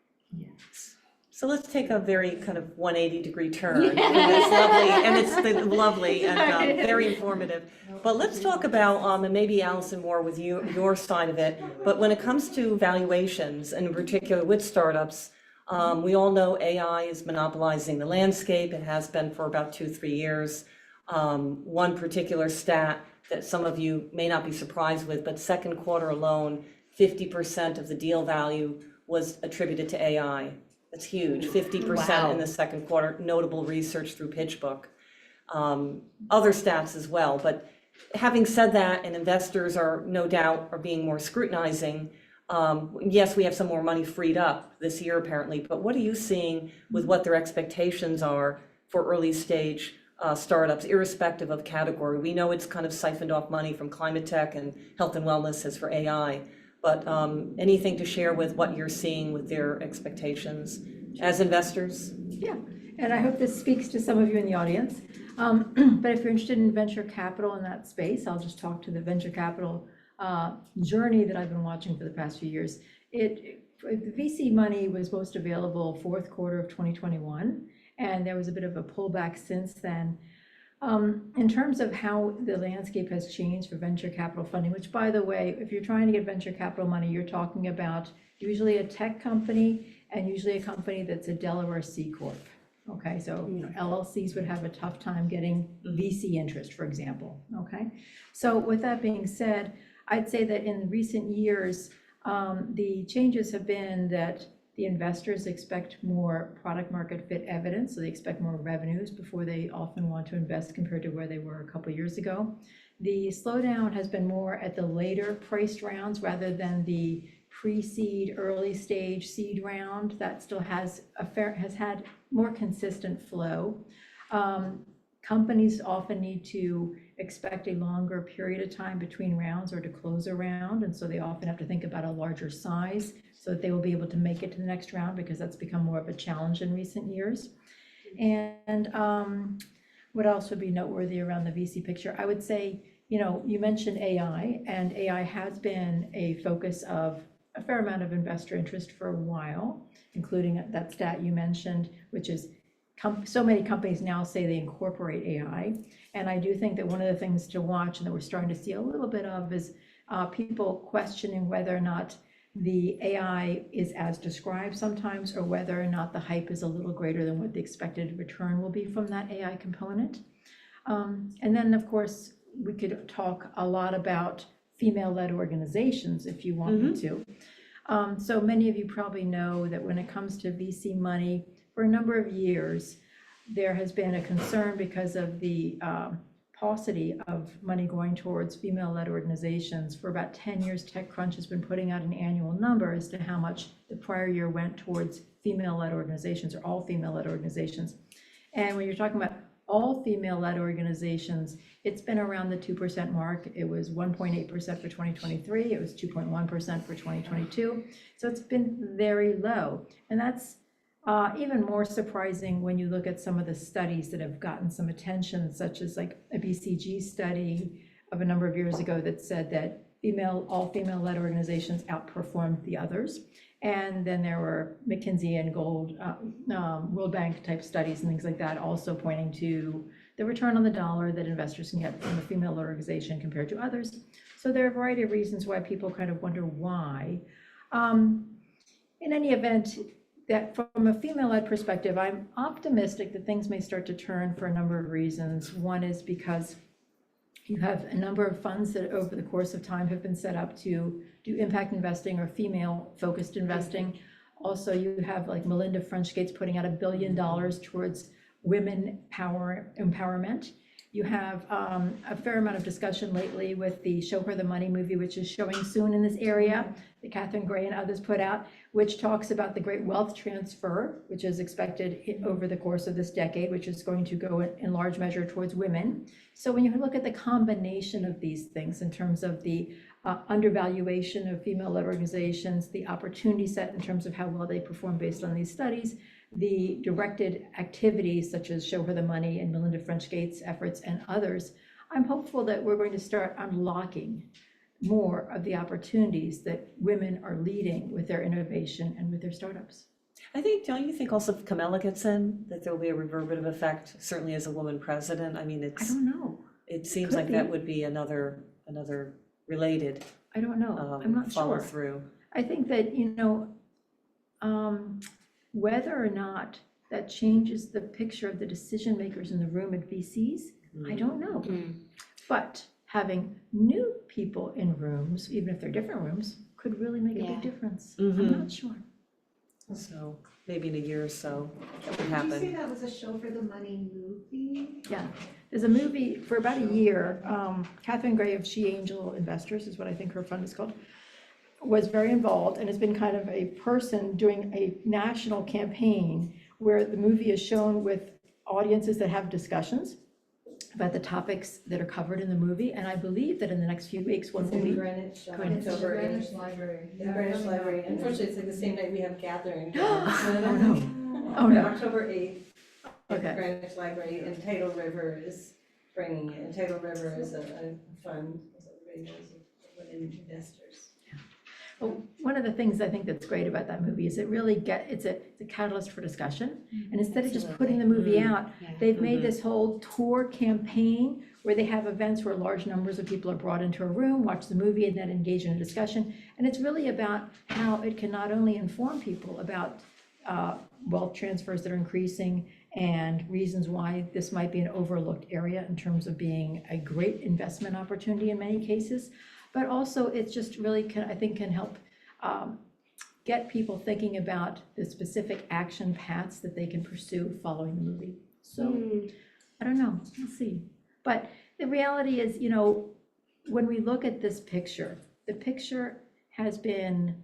So let's take a very kind of 180-degree turn. And it's lovely, and it's lovely and very informative. But let's talk about, and maybe Alison more with your side of it, but when it comes to valuations, and in particular with startups, we all know AI is monopolizing the landscape. It has been for about 2-3 years. One particular stat that some of you may not be surprised with, but second quarter alone, 50% of the deal value was attributed to AI. That's huge, 50% in the second quarter, notable research through PitchBook. Other stats as well, but having said that, and investors are no doubt are being more scrutinizing, yes, we have some more money freed up this year apparently, but what are you seeing with what their expectations are for early stage startups, irrespective of category? We know it's kind of siphoned off money from climate tech and health and wellness as for AI. But anything to share with what you're seeing with their expectations as investors? Yeah, and I hope this speaks to some of you in the audience. But if you're interested in venture capital in that space, I'll just talk to the venture capital journey that I've been watching for the past few years. The VC money was most available fourth quarter of 2021, and there was a bit of a pullback since then. In terms of how the landscape has changed for venture capital funding, which by the way, if you're trying to get venture capital money, you're talking about usually a tech company and usually a company that's a Delaware C Corp. Okay, so LLCs would have a tough time getting VC interest, for example. Okay, so with that being said, I'd say that in recent years, the changes have been that the investors expect more product market fit evidence, so they expect more revenues before they often want to invest compared to where they were a couple years ago. The slowdown has been more at the later priced rounds rather than the pre-seed, early stage seed round. That still has had more consistent flow. Companies often need to expect a longer period of time between rounds or to close a round, and so they often have to think about a larger size so that they will be able to make it to the next round, because that's become more of a challenge in recent years. And what else would be noteworthy around the VC picture? I would say, you mentioned AI, and AI has been a focus of a fair amount of investor interest for a while, including that stat you mentioned, which is so many companies now say they incorporate AI. And I do think that one of the things to watch, and that we're starting to see a little bit of, is people questioning whether or not the AI is as described sometimes, or whether or not the hype is a little greater than what the expected return will be from that AI component. And then, of course, we could talk a lot about female-led organizations if you want me to. So many of you probably know that when it comes to VC money, for a number of years, there has been a concern because of the paucity of money going towards female-led organizations. For about 10 years, TechCrunch has been putting out an annual number as to how much the prior year went towards female-led organizations, or all female-led organizations. And when you're talking about all female-led organizations, it's been around the 2% mark. It was 1.8% for 2023. It was 2.1% for 2022. So it's been very low. And that's even more surprising when you look at some of the studies that have gotten some attention, such as like a BCG study of a number of years ago that said that all female-led organizations outperformed the others. And then there were McKinsey and World Bank type studies and things like that, also pointing to the return on the dollar that investors can get from a female organization compared to others. So there are a variety of reasons why people kind of wonder why. In any event, that from a female-led perspective, I'm optimistic that things may start to turn for a number of reasons. One is because you have a number of funds that over the course of time have been set up to do impact investing or female-focused investing. Also, you have like Melinda French Gates putting out $1 billion towards women empowerment. You have a fair amount of discussion lately with the Show Her the Money movie, which is showing soon in this area, that Catherine Gray and others put out, which talks about the great wealth transfer, which is expected over the course of this decade, which is going to go in large measure towards women. So when you look at the combination of these things in terms of the undervaluation of female-led organizations, the opportunity set in terms of how well they perform based on these studies, the directed activities such as Show Her the Money and Melinda French Gates' efforts and others, I'm hopeful that we're going to start unlocking more of the opportunities that women are leading with their innovation and with their startups. I think, don't you think also if Kamala gets in, that there'll be a reverberative effect, certainly as a woman president? I mean, I don't know. it seems Could like be. that would be another related I don't know. I'm not follow sure. through. I think that, whether or not that changes the picture of the decision makers in the room at VCs, I don't know. But having new people in rooms, even if they're different rooms, could really make a Yeah. big difference. Mhm. I'm not sure. So maybe in a year or so that would Did you say happen. that was a Show for the Money movie? Yeah, there's a movie for about a year. Catherine Gray of She Angel Investors is what I think her fund is called, was very involved and has been kind of a person doing a national campaign where the movie is shown with audiences that have discussions about the topics that are covered in the movie. And I believe that in the next few weeks, one It's will in be. Greenwich, Greenwich. it's over in Greenwich Library. the Greenwich Library. Unfortunately, it's like the same night we have gathering. Oh, no. Oh, no. October 8th, at Okay. Greenwich Library, and Tidal River is bringing it. And Tidal River is a fund, as everybody knows, of women investors. Well, one of the things I think that's great about that movie is it's a catalyst for discussion. And instead of just putting the movie out, Yeah. they've made this whole tour campaign where they have events where large numbers of people are brought into a room, watch the movie, and then engage in a discussion. And it's really about how it can not only inform people about wealth transfers that are increasing and reasons why this might be an overlooked area in terms of being a great investment opportunity in many cases, but also it's just really I think can help get people thinking about the specific action paths that they can pursue following the movie. So I don't know, we'll see. But the reality is, when we look at this picture, the picture has been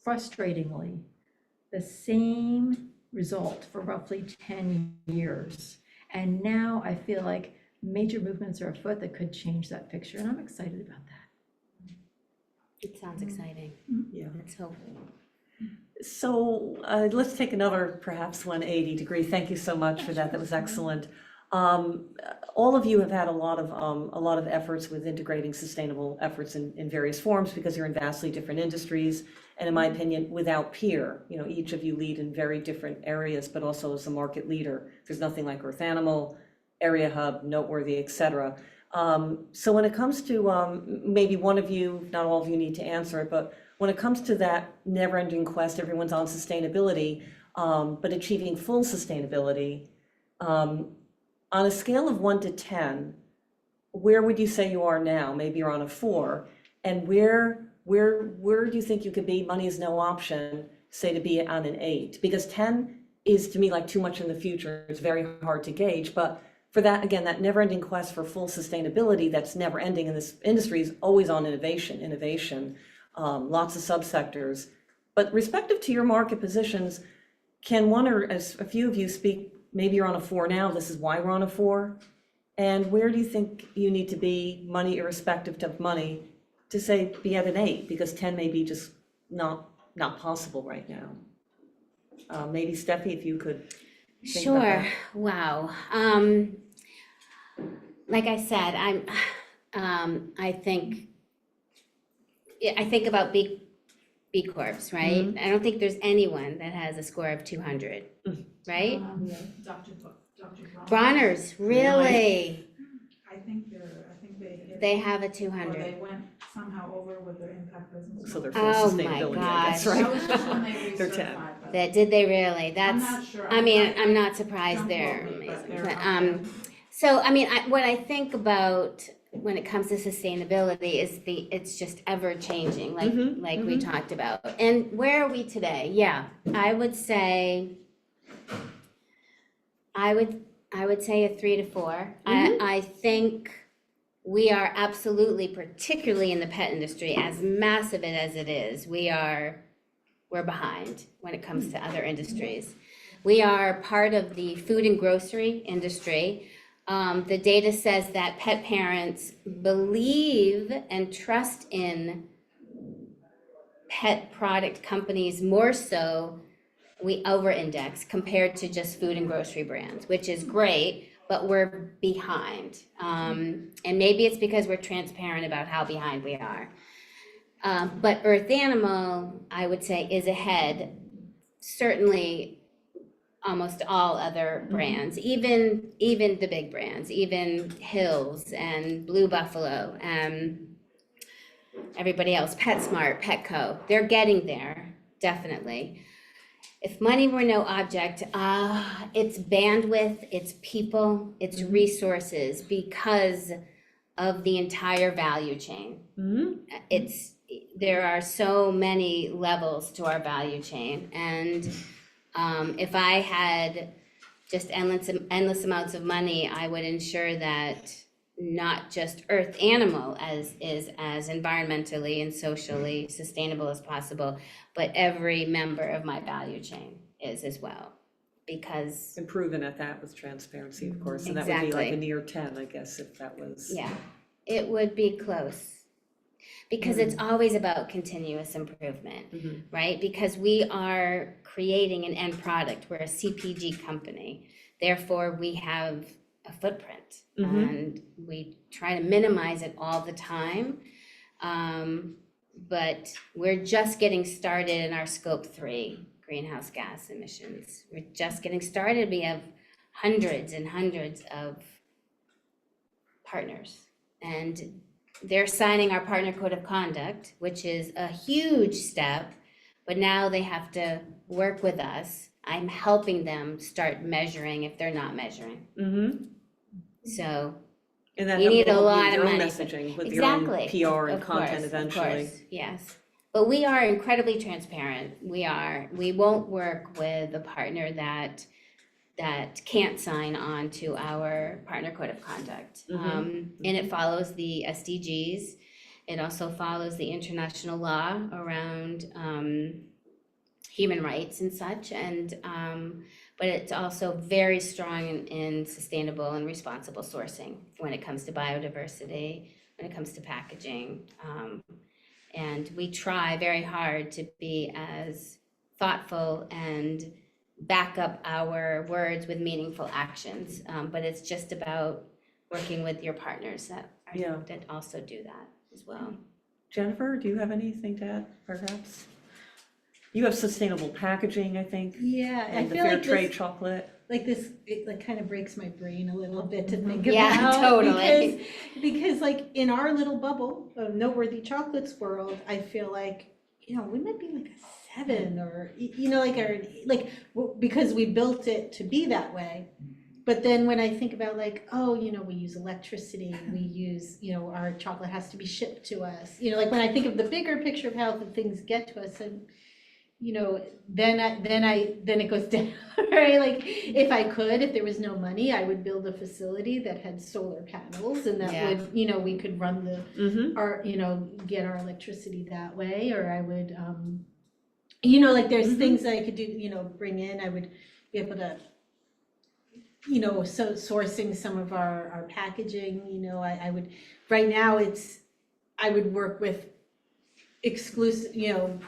frustratingly the same result for roughly 10 years. And now I feel like major movements are afoot that could change that picture, and I'm excited about that. It sounds exciting. Yeah. Let's hope. So let's take another perhaps 180 degree. Thank you so much for that. That was excellent. All of you have had a lot of efforts with integrating sustainable efforts in various forms because you're in vastly different industries. And in my opinion, without peer, each of you lead in very different areas, but also as a market leader. There's nothing like Earth Animal, AreaHub, Noteworthy, et cetera. So when it comes to maybe one of you, not all of you need to answer it, but when it comes to that never-ending quest, everyone's on sustainability, but achieving full sustainability, on a scale of 1 to 10, where would you say you are now? Maybe you're on a 4, and where do you think you could be? Money is no option, say, to be on an 8, because 10 is to me like too much in the future. It's very hard to gauge, but for that, again, that never-ending quest for full sustainability that's never ending in this industry is always on innovation, lots of subsectors. But respective to your market positions, can one or as a few of you speak, maybe you're on a 4 now, this is why we're on a 4, and where do you think you need to be, money irrespective of money, to say be at an 8, because 10 may be just not possible right now. Maybe Steffi, if you could think about Sure. that. Wow. Like I said, I think about B Corps, right? I don't think there's anyone that has a score of 200, right? Dr. Bronner's, really? I think they hit. They have a Or 200. they went somehow over with their impact business. So they're model. full Oh my sustainability, I guess, gosh. right? That was just when they They're 10. recertified, but That, did they really? I'm That's, not sure. I mean, I'm not surprised Don't they're quote me, but amazing. they're But, up there. so, I mean, what I think about when it comes to sustainability is it's just ever changing, like we talked about. And where are we today? Yeah, I would say a 3 to 4. I think we are absolutely, particularly in the pet industry, as massive as it is, we're behind when it comes to other industries. We are part of the food and grocery industry, the data says that pet parents believe and trust in pet product companies more so. We over-index compared to just food and grocery brands, which is great, but we're behind. And maybe it's because we're transparent about how behind we are. But Earth Animal, I would say, is ahead, certainly almost all other brands, even the big brands, even Hills and Blue Buffalo, everybody else, PetSmart, Petco, they're getting there, definitely. If money were no object, it's bandwidth, it's people, it's resources because of the entire value chain. There are so many levels to our value chain, and if I had just endless amounts of money, I would ensure that not just Earth Animal is as environmentally and socially sustainable as possible, but every member of my value chain is as well, because. And proven at that with transparency, of course, and that would be like a near 10, I guess, if that was. Yeah, it would be close. Because it's always about continuous improvement, right? Because we are creating an end product. We're a CPG company. Therefore, we have a footprint, and we try to minimize it all the time. But we're just getting started in our scope 3 greenhouse gas emissions. We're just getting started. We have hundreds and hundreds of partners, and they're signing our partner code of conduct, which is a huge step, but now they have to work with us. I'm helping them start measuring if they're not measuring. So And that you need a lot of your own money. messaging with Exactly. your own PR and Of content course, eventually. Of course, yes. But we are incredibly transparent. We won't work with a partner that can't sign on to our partner code of conduct. And it follows the SDGs. It also follows the international law around human rights and such. And but it's also very strong in sustainable and responsible sourcing when it comes to biodiversity, when it comes to packaging. And we try very hard to be as thoughtful and back up our words with meaningful actions, but it's just about working with your partners that also do that as well. Jennifer, do you have anything to add, perhaps? You have sustainable packaging, I think. Yeah, I And the feel fair like trade this, chocolate. like this, it like kind of breaks my brain a little bit to think Yeah, about. totally. Because like in our little bubble of Noteworthy Chocolates world, I feel like, we might be like a 7 or, because we built it to be that way. But then when I think about like, we use electricity, we use, our chocolate has to be shipped to us. Like when I think of the bigger picture of how the things get to us, and then it goes down, right? Like if there was no money, I would build a facility that had solar panels, and that would, we could run our, get our electricity that way, or I would, like there's things that I could do, bring in. I would be able to, so sourcing some of our packaging, I would, right now I would work with exclusive,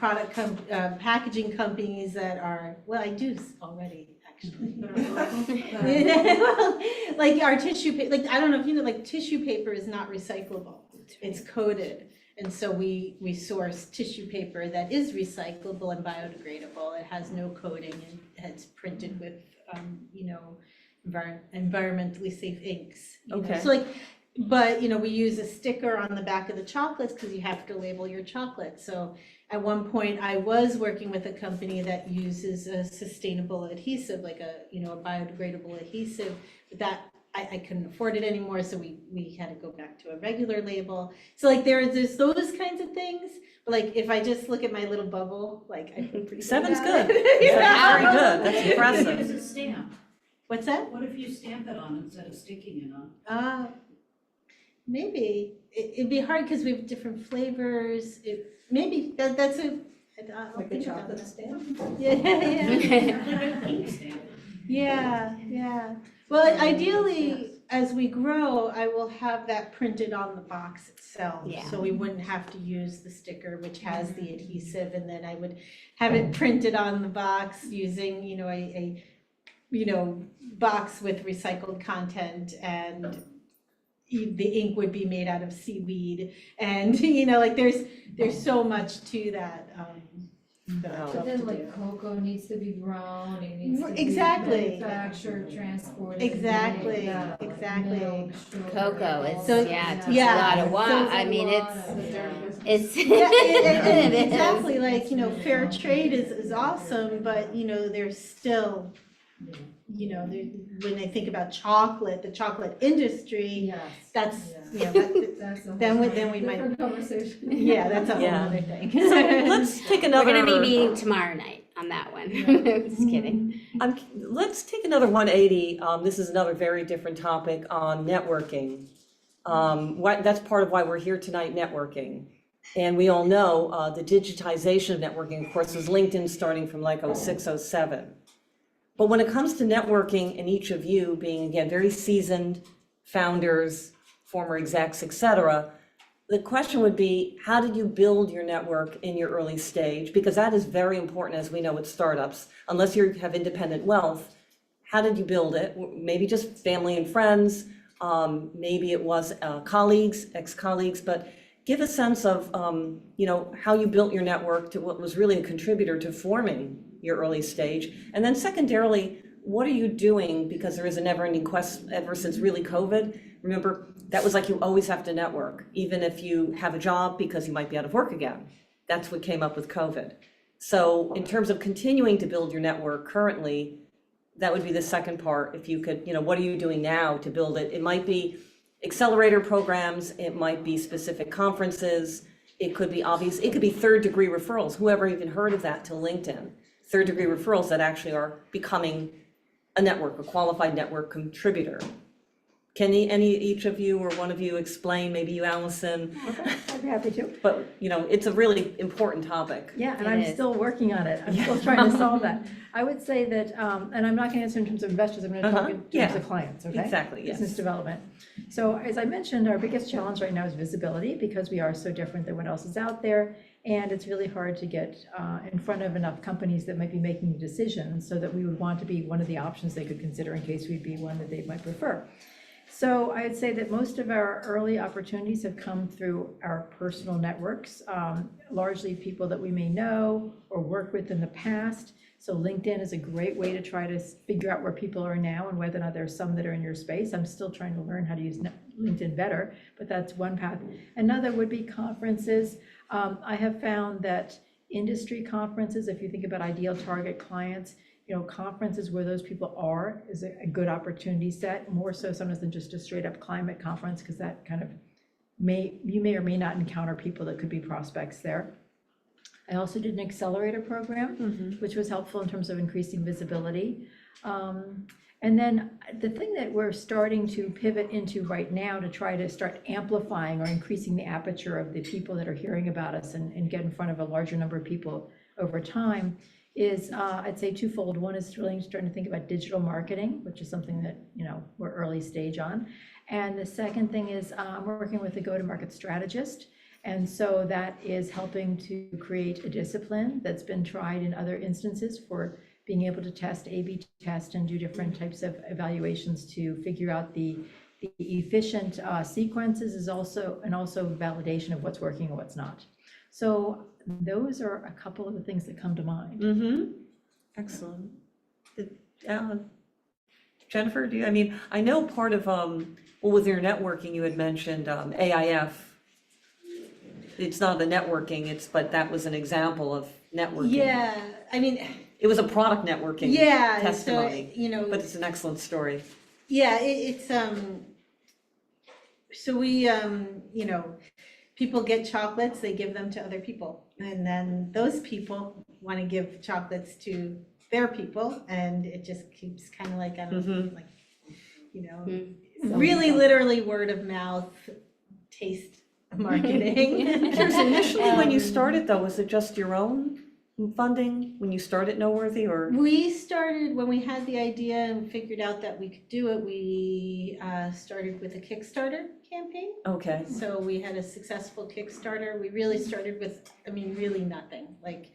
packaging companies that are, I do already, actually. Like our tissue paper, like, I don't know if like tissue paper is not recyclable. It's coated. And so we source tissue paper that is recyclable and biodegradable. It has no coating, and it's printed with, environmentally safe inks. Okay. So like, but we use a sticker on the back of the chocolates because you have to label your chocolate. So at one point I was working with a company that uses a sustainable adhesive, like a biodegradable adhesive, but that I couldn't afford it anymore, so we had to go back to a regular label. So like there's those kinds of things, but like if I just look at my little bubble, like I feel pretty 7's good. good. Very good. That's impressive. Use a stamp. What's that? What if you stamp it on instead of sticking it on? Maybe it'd be hard because we have different flavors. Maybe that's a. I'll Like a think about chocolate that. stamp? Yeah. Ink stamp. Yeah. Well, ideally, as we grow, I will have that printed on the box itself. Yeah. So we wouldn't have to use the sticker, which has the adhesive, and then I would have it printed on the box using, a box with recycled content, and the ink would be made out of seaweed, and, there's so much to that, that I'd love But then to like do. cocoa needs to be ground, it needs to be Exactly. manufactured, transported. Exactly, yeah, like exactly. milk, sugar, Cocoa, it's, So- yeah, it takes a yeah, lot of water, so- I mean, it's, Yeah, it is. exactly, like, fair trade is awesome, but, there's still, when I think about chocolate, the chocolate industry, Yes. that's, Yeah. that, That's a then whole we might, different conversation. yeah, that's a whole Yeah. other thing. So let's take We're another. gonna be meeting tomorrow night on that one, just kidding. Let's take another 180. This is another very different topic on networking. That's part of why we're here tonight, networking. And we all know the digitization of networking, of course, was LinkedIn starting from like 06, 07. But when it comes to networking, and each of you being, again, very seasoned founders, former execs, et cetera, the question would be, how did you build your network in your early stage? Because that is very important, as we know, with startups. Unless you have independent wealth, how did you build it? Maybe just family and friends, maybe it was colleagues, ex-colleagues, but give a sense of, how you built your network to what was really a contributor to forming your early stage. And then secondarily, what are you doing? Because there is a never-ending quest ever since really COVID. Remember, that was like you always have to network, even if you have a job, because you might be out of work again. That's what came up with COVID. So in terms of continuing to build your network currently, that would be the second part. If you could, what are you doing now to build it? It might be accelerator programs, it might be specific conferences, it could be obvious, it could be third-degree referrals. Whoever even heard of that till LinkedIn? Third-degree referrals that actually are becoming a network, a qualified network contributor. Can each of you or one of you explain, maybe you, Alison? Okay, I'd be happy to. But, it's a really important topic. Yeah, and It I'm is. still working on it. I'm still trying to solve that. I would say that, and I'm not going to answer in terms of investors, I'm going to talk in yeah. terms of clients, okay? Exactly, yes. Business development. So as I mentioned, our biggest challenge right now is visibility, because we are so different than what else is out there. And it's really hard to get in front of enough companies that might be making decisions, so that we would want to be one of the options they could consider in case we'd be one that they might prefer. So I would say that most of our early opportunities have come through our personal networks, largely people that we may know or work with in the past. So LinkedIn is a great way to try to figure out where people are now and whether or not there's some that are in your space. I'm still trying to learn how to use LinkedIn better, but that's one path. Another would be conferences. I have found that industry conferences, if you think about ideal target clients, conferences where those people are is a good opportunity set, more so sometimes than just a straight up climate conference, because that kind of you may or may not encounter people that could be prospects there. I also did an accelerator program, which was helpful in terms of increasing visibility. And then the thing that we're starting to pivot into right now to try to start amplifying or increasing the aperture of the people that are hearing about us and get in front of a larger number of people over time is, I'd say twofold. One is really starting to think about digital marketing, which is something that, we're early stage on. And the second thing is I'm working with a go-to-market strategist. And so that is helping to create a discipline that's been tried in other instances for being able to test, A/B test, and do different types of evaluations to figure out the efficient sequences is also validation of what's working and what's not. So those are a couple of the things that come to mind. Excellent. Jennifer, I know part of, with your networking, you had mentioned AIF. It's not the networking, but that was an example of networking. Yeah, It was a product networking testimony, so, but it's an excellent story. yeah, it's, so we, people get chocolates, they give them to other people. And then those people want to give chocolates to their people, and it just keeps kind of like, really literally word of mouth, taste marketing. Curious, initially when you started though, was it just your own funding when you started Noteworthy, or? We started, when we had the idea and figured out that we could do it, we started with a Kickstarter campaign. Okay, So we had a successful Kickstarter. We really started with, really nothing, like,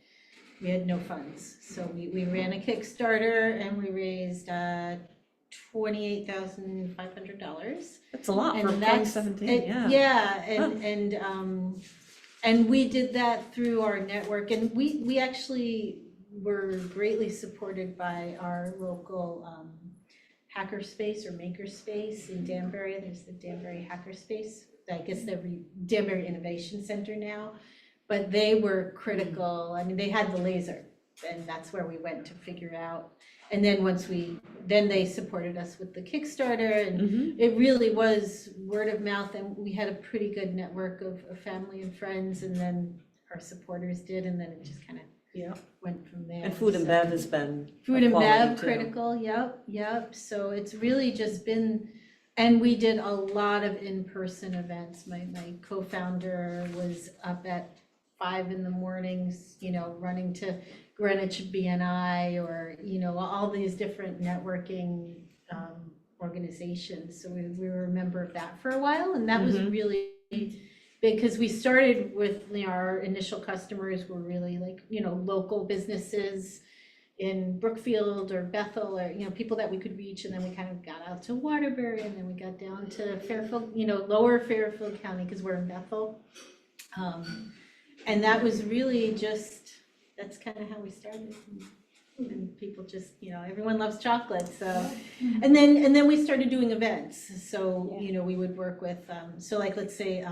we had no funds. So we ran a Kickstarter and we raised $28,500. that's a lot for And that's- 2017, yeah. Yeah, and we did that through our network, and we actually were greatly supported by our local hackerspace or makerspace in Danbury. There's the Danbury Hackerspace, I guess the Danbury Innovation Center now, but they were critical. They had the laser, and that's where we went to figure out. And then then they supported us with the Kickstarter, and it really was word of mouth, and we had a pretty good network of family and friends, and then our supporters did, and then it just kind of went from there. And food and So- bev has been Food and quality bev, too. critical, yep. So it's really just been, and we did a lot of in-person events. My co-founder was up at 5 in the mornings, running to Greenwich BNI or, all these different networking organizations. So we were a member of that for a while, and that was really big, because we started with, our initial customers were really like, local businesses in Brookfield or Bethel, or, people that we could reach, and then we kind of got out to Waterbury, and then we got down to Fairfield, lower Fairfield County, because we're in Bethel. And that was really just, that's kind of how we started. And people just, everyone loves chocolate, so. And then we started doing events. So, we would work with, so like, let's say,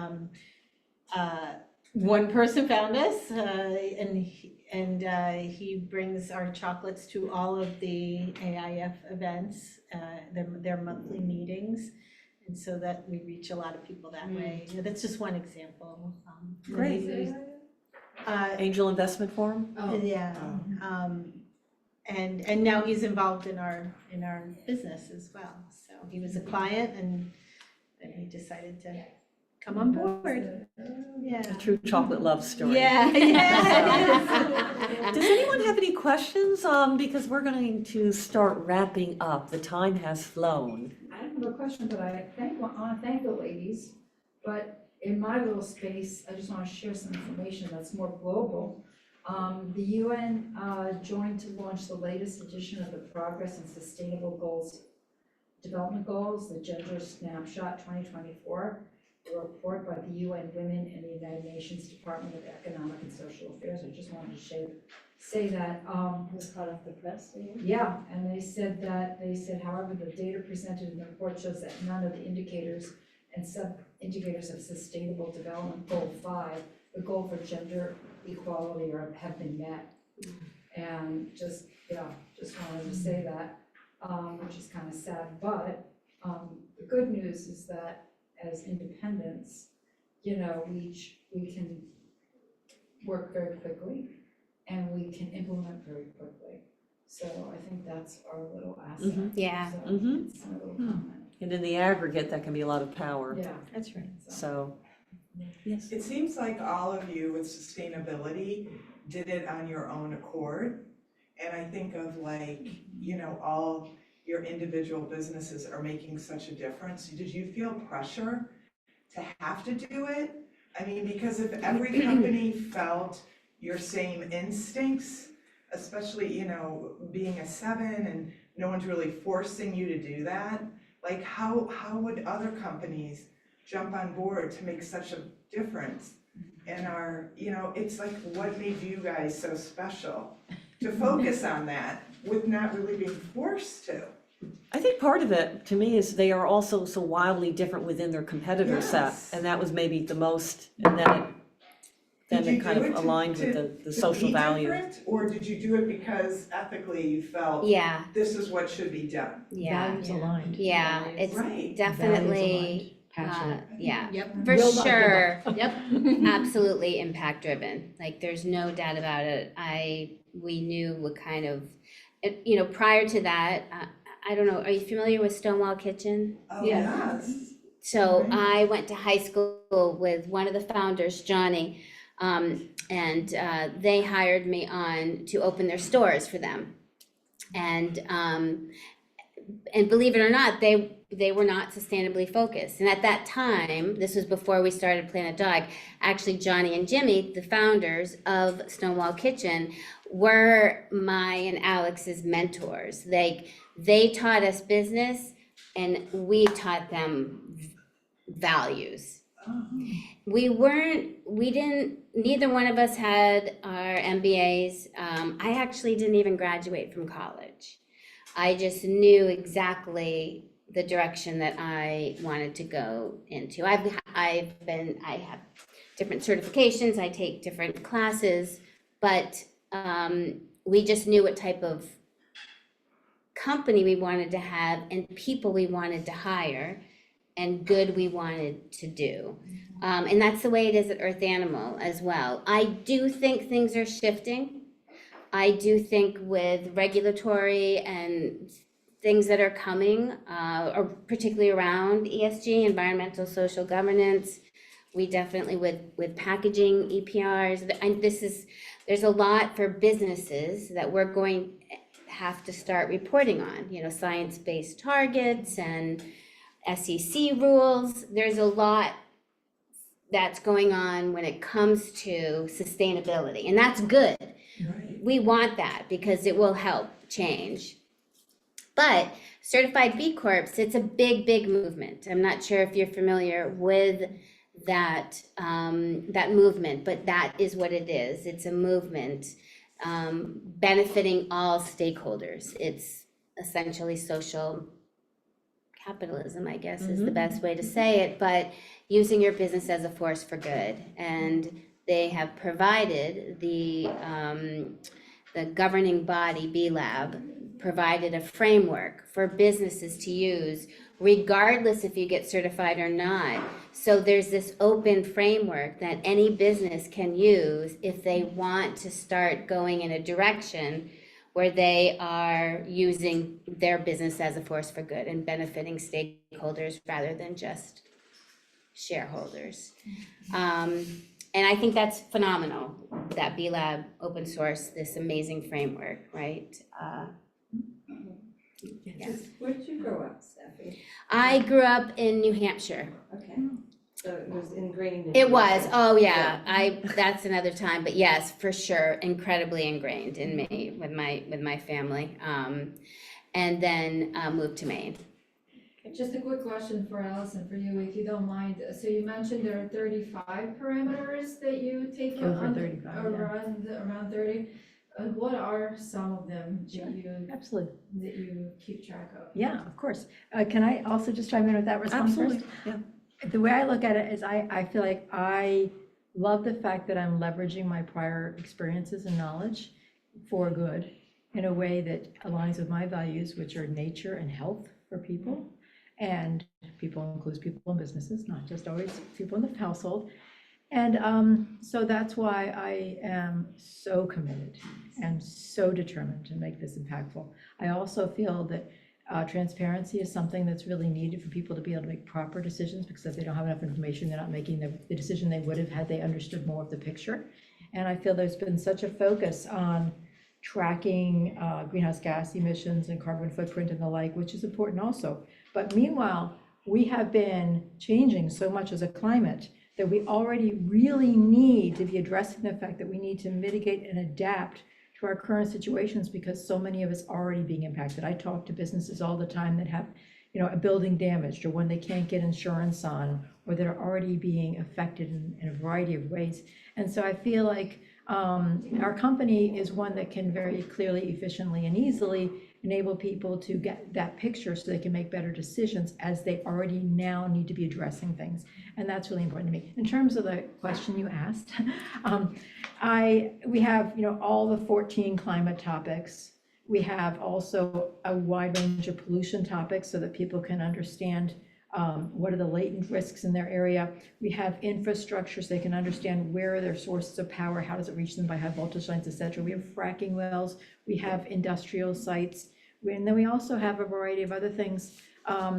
one person found us, and he brings our chocolates to all of the AIF events, their monthly meetings. And so that we reach a lot of people that way. That's just one example. Great. Angel Investment Forum? Yeah, and now he's involved in our business as well. So he was a client, and then he decided to come on board. Yeah. A true chocolate love story. Yeah. Does anyone have any questions? Because we're going to start wrapping up. The time has flown. I don't have a question, but I want to thank the ladies, but in my little space, I just want to share some information that's more global. The UN joined to launch the latest edition of the Progress and Sustainable Development Goals, the Gender Snapshot 2024, a report by the UN Women and the United Nations Department of Economic and Social Affairs. I just wanted to say that. It was hot off the press, Yeah, and they said, however, the data presented in the report shows that none of the indicators and sub-indicators of Sustainable Development Goal 5, the goal for gender equality, have been met. And just wanted to say that, which is kind of sad. But the good news is that as independents, we can work very quickly, and we can implement very quickly. So I think that's our little asset. Yeah. So it's a little comment. And in the aggregate, that can be a lot of power. Yeah. That's right. So, yes. It seems like all of you with sustainability did it on your own accord. And I think of all your individual businesses are making such a difference. Did you feel pressure to have to do it? Because if every company felt your same instincts, especially, being a 7 and no one's really forcing you to do that, how would other companies jump on board to make such a difference in our, it's like, what made you guys so special to focus on that with not really being forced to? I think part of it, to me, is they are also so wildly different within their competitor set, Yes. and that was maybe the most, and then it kind of aligned with the social value. Or did you do it because ethically you felt Yeah, this is what should be done? yeah, Values aligned. yeah, it's Right. definitely, Passionate. yeah, Yep. for Will not give sure. Yep. Absolutely impact driven. There's no doubt about it. We knew what kind of, prior to that, I don't know, are you familiar with Stonewall Kitchen? Oh, Yes. yes. So Okay. I went to high school with one of the founders, Johnny, they hired me on to open their stores for them. And believe it or not, they were not sustainably focused. And at that time, this was before we started Planet Dog, actually Johnny and Jimmy, the founders of Stonewall Kitchen, were my and Alex's mentors. They taught us business and we taught them values. Neither one of us had our MBAs. I actually didn't even graduate from college. I just knew exactly the direction that I wanted to go into. I have different certifications, I take different classes, but we just knew what type of company we wanted to have and people we wanted to hire and good we wanted to do. And that's the way it is at Earth Animal as well. I do think things are shifting. I do think with regulatory and things that are coming, or particularly around ESG, environmental social governance, we definitely with packaging, EPRs, and there's a lot for businesses that we're going to have to start reporting on, science-based targets and SEC rules. There's a lot that's going on when it comes to sustainability, and that's good. Right. We want that because it will help change. But certified B Corps, it's a big, big movement. I'm not sure if you're familiar with that movement, but that is what it is. It's a movement benefiting all stakeholders. It's essentially social capitalism, I guess, is the best way to say it, but using your business as a force for good. And they have provided the governing body, B Lab, provided a framework for businesses to use, regardless if you get certified or not. So there's this open framework that any business can use if they want to start going in a direction where they are using their business as a force for good and benefiting stakeholders rather than just shareholders. And I think that's phenomenal, that B Lab open source, this amazing framework, right? Yes. Where did you grow up, Stephanie? I grew up in New Hampshire. Okay, so it was ingrained in It you. was, oh yeah, that's another time, but yes, for sure, incredibly ingrained in me with my family. And then moved to Maine. Just a quick question for Alison, for you, if you don't mind. So you mentioned there are 35 parameters that you take Over on, 35, yeah. around 30. What are some of them Sure. that you keep track of? Yeah, of course. Can I also just chime in with that response first? Yeah. The way I look at it is I feel like I love the fact that I'm leveraging my prior experiences and knowledge for good in a way that aligns with my values, which are nature and health for people. And people includes people in businesses, not just always people in the household. And so that's why I am so committed and so determined to make this impactful. I also feel that transparency is something that's really needed for people to be able to make proper decisions, because if they don't have enough information, they're not making the decision they would have had they understood more of the picture. And I feel there's been such a focus on tracking greenhouse gas emissions and carbon footprint and the like, which is important also. But meanwhile, we have been changing so much as a climate that we already really need to be addressing the fact that we need to mitigate and adapt to our current situations, because so many of us are already being impacted. I talk to businesses all the time that have, a building damaged, or one they can't get insurance on, or that are already being affected in a variety of ways. And so I feel like our company is one that can very clearly, efficiently, and easily enable people to get that picture so they can make better decisions as they already now need to be addressing things. And that's really important to me. In terms of the question you asked, we have, all the 14 climate topics. We have also a wide range of pollution topics so that people can understand what are the latent risks in their area. We have infrastructure so they can understand where are their sources of power, how does it reach them by high voltage lines, etc. We have fracking wells, we have industrial sites, and then we also have a variety of other things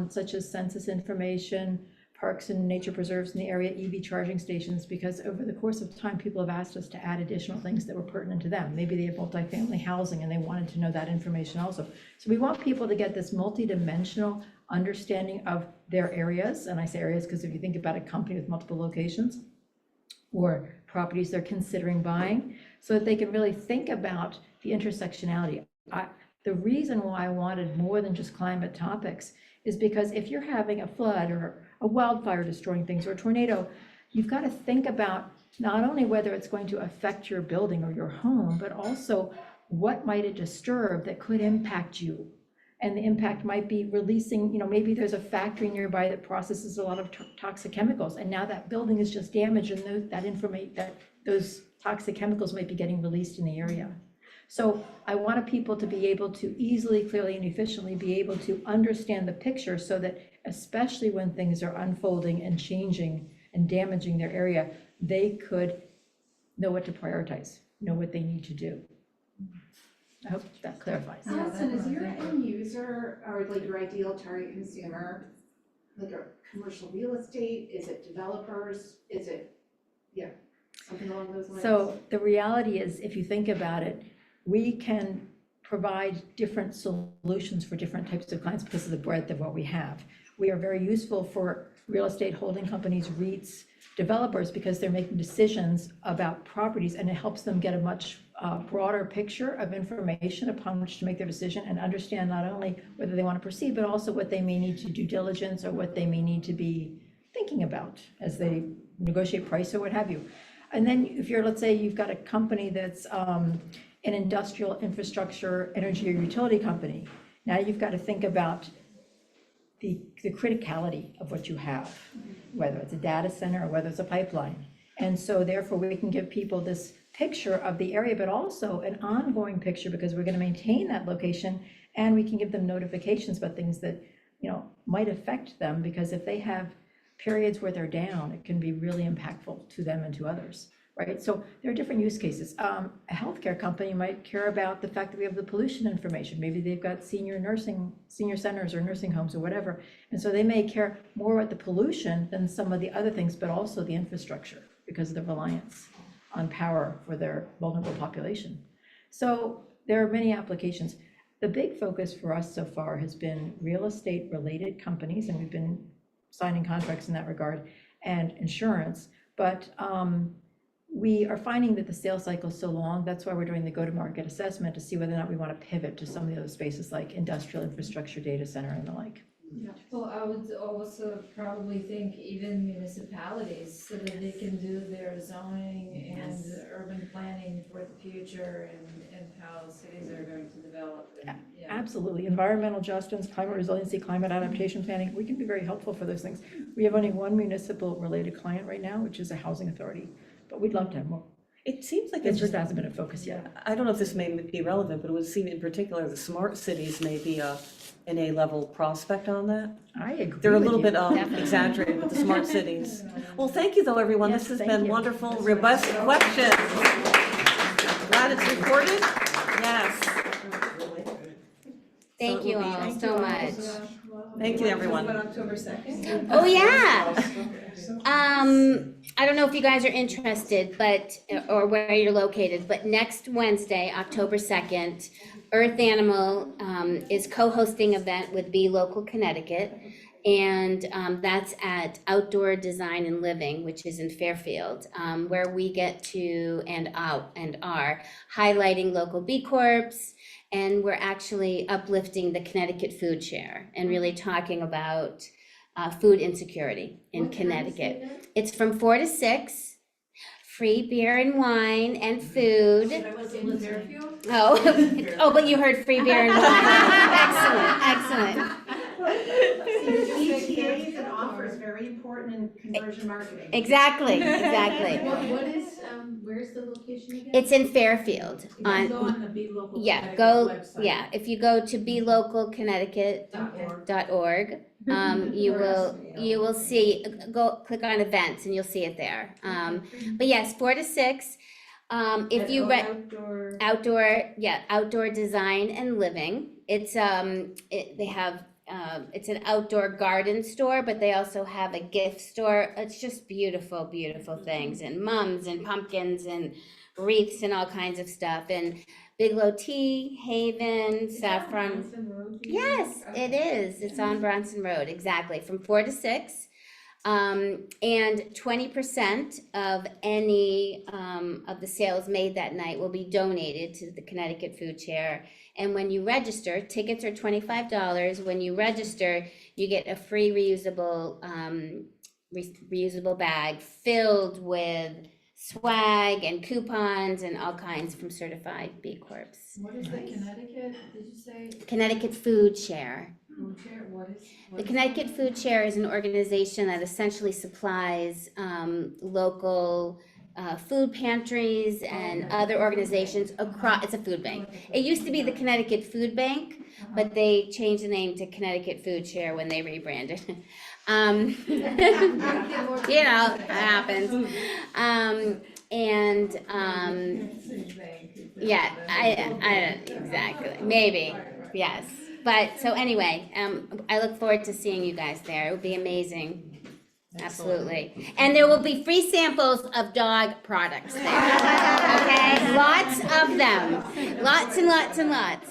such as census information, parks and nature preserves in the area, EV charging stations, because over the course of time, people have asked us to add additional things that were pertinent to them. Maybe they have multifamily housing and they wanted to know that information also. So we want people to get this multidimensional understanding of their areas. And I say areas because if you think about a company with multiple locations or properties they're considering buying, so that they can really think about the intersectionality. The reason why I wanted more than just climate topics is because if you're having a flood or a wildfire destroying things or a tornado, you've got to think about not only whether it's going to affect your building or your home, but also what might it disturb that could impact you. And the impact might be releasing, maybe there's a factory nearby that processes a lot of toxic chemicals, and now that building is just damaged, and those toxic chemicals might be getting released in the area. So I wanted people to be able to easily, clearly, and efficiently be able to understand the picture so that especially when things are unfolding and changing and damaging their area, they could know what to prioritize, know what they need to do. I hope that clarifies. Alison, is your end user or like your ideal target consumer, like a commercial real estate? Is it developers? Is it, something along those lines? So the reality is, if you think about it, we can provide different solutions for different types of clients because of the breadth of what we have. We are very useful for real estate holding companies, REITs, developers, because they're making decisions about properties, and it helps them get a much broader picture of information upon which to make their decision and understand not only whether they want to proceed, but also what they may need to due diligence or what they may need to be thinking about as they negotiate price or what have you. And then if you're, let's say you've got a company that's an industrial infrastructure, energy or utility company, now you've got to think about the criticality of what you have, whether it's a data center or whether it's a pipeline. And so therefore we can give people this picture of the area, but also an ongoing picture because we're going to maintain that location, and we can give them notifications about things that, might affect them, because if they have periods where they're down, it can be really impactful to them and to others, right? So there are different use cases. A healthcare company might care about the fact that we have the pollution information. Maybe they've got senior centers or nursing homes or whatever. And so they may care more about the pollution than some of the other things, but also the infrastructure because of the reliance on power for their vulnerable population. So there are many applications. The big focus for us so far has been real estate related companies, and we've been signing contracts in that regard, and insurance. But we are finding that the sales cycle is so long. That's why we're doing the go-to-market assessment to see whether or not we want to pivot to some of the other spaces like industrial infrastructure, data center, and the like. Well, I would also probably think even municipalities so that they can do their zoning and urban planning for the future and how cities are going to develop. And, Absolutely. Environmental justice, climate resiliency, climate adaptation planning, we can be very helpful for those things. We have only one municipal related client right now, which is a housing authority, but we'd love to have more. It seems like It it's just hasn't been a focus yet. I don't know if this may be relevant, but it would seem in particular the smart cities may be an A-level prospect on that. I agree. They're a little with bit you. exaggerated with the smart cities. Well, thank you though, everyone. Yes, This has thank been you. wonderful, robust questions. Glad it's recorded. Yes. Thank you all so much. Thank you, everyone. October 2nd? Oh, yeah. I don't know if you guys are interested, or where you're located, but next Wednesday, October 2nd, Earth Animal is co-hosting an event with Be Local Connecticut. And that's at Outdoor Design and Living, which is in Fairfield, where we get to and are highlighting local B Corps. And we're actually uplifting the Connecticut food share and really talking about food insecurity in Connecticut. It's from 4 to 6, free beer and wine and food. Oh, but you heard free beer and wine. Excellent. ETAs and offers, very important in conversion marketing. Exactly. What is, where's the location again? It's in Fairfield. Go on the Be Local Connecticut website. If you go to belocalconnecticut.org, you will see, click on events and you'll see it there. But yes, 4 to 6. If you outdoor design and living, it's they have it's an outdoor garden store, but they also have a gift store. It's just beautiful, beautiful things, and mums and pumpkins and wreaths and all kinds of stuff. And Bigelow Tea, HAYVN, Saffron. Yes, it is. It's on Bronson Road, exactly, from 4 to 6. And 20% of any of the sales made that night will be donated to the Connecticut Food Chair. And when you register, tickets are $25. When you register, you get a free reusable reusable bag filled with swag and coupons and all kinds from certified B Corps. What is the Connecticut, did you say, Connecticut Food Share. food chair, what is? The Connecticut Food Share is an organization that essentially supplies local food pantries and other organizations across, it's a food bank. It used to be the Connecticut Food Bank, but they changed the name to Connecticut Food Share when they rebranded. You know, it happens. Yeah, I exactly, maybe, yes. But, so anyway, I look forward to seeing you guys there. It would be amazing. Absolutely. And there will be free samples of dog products there. Okay? Lots of them. Lots and lots and lots.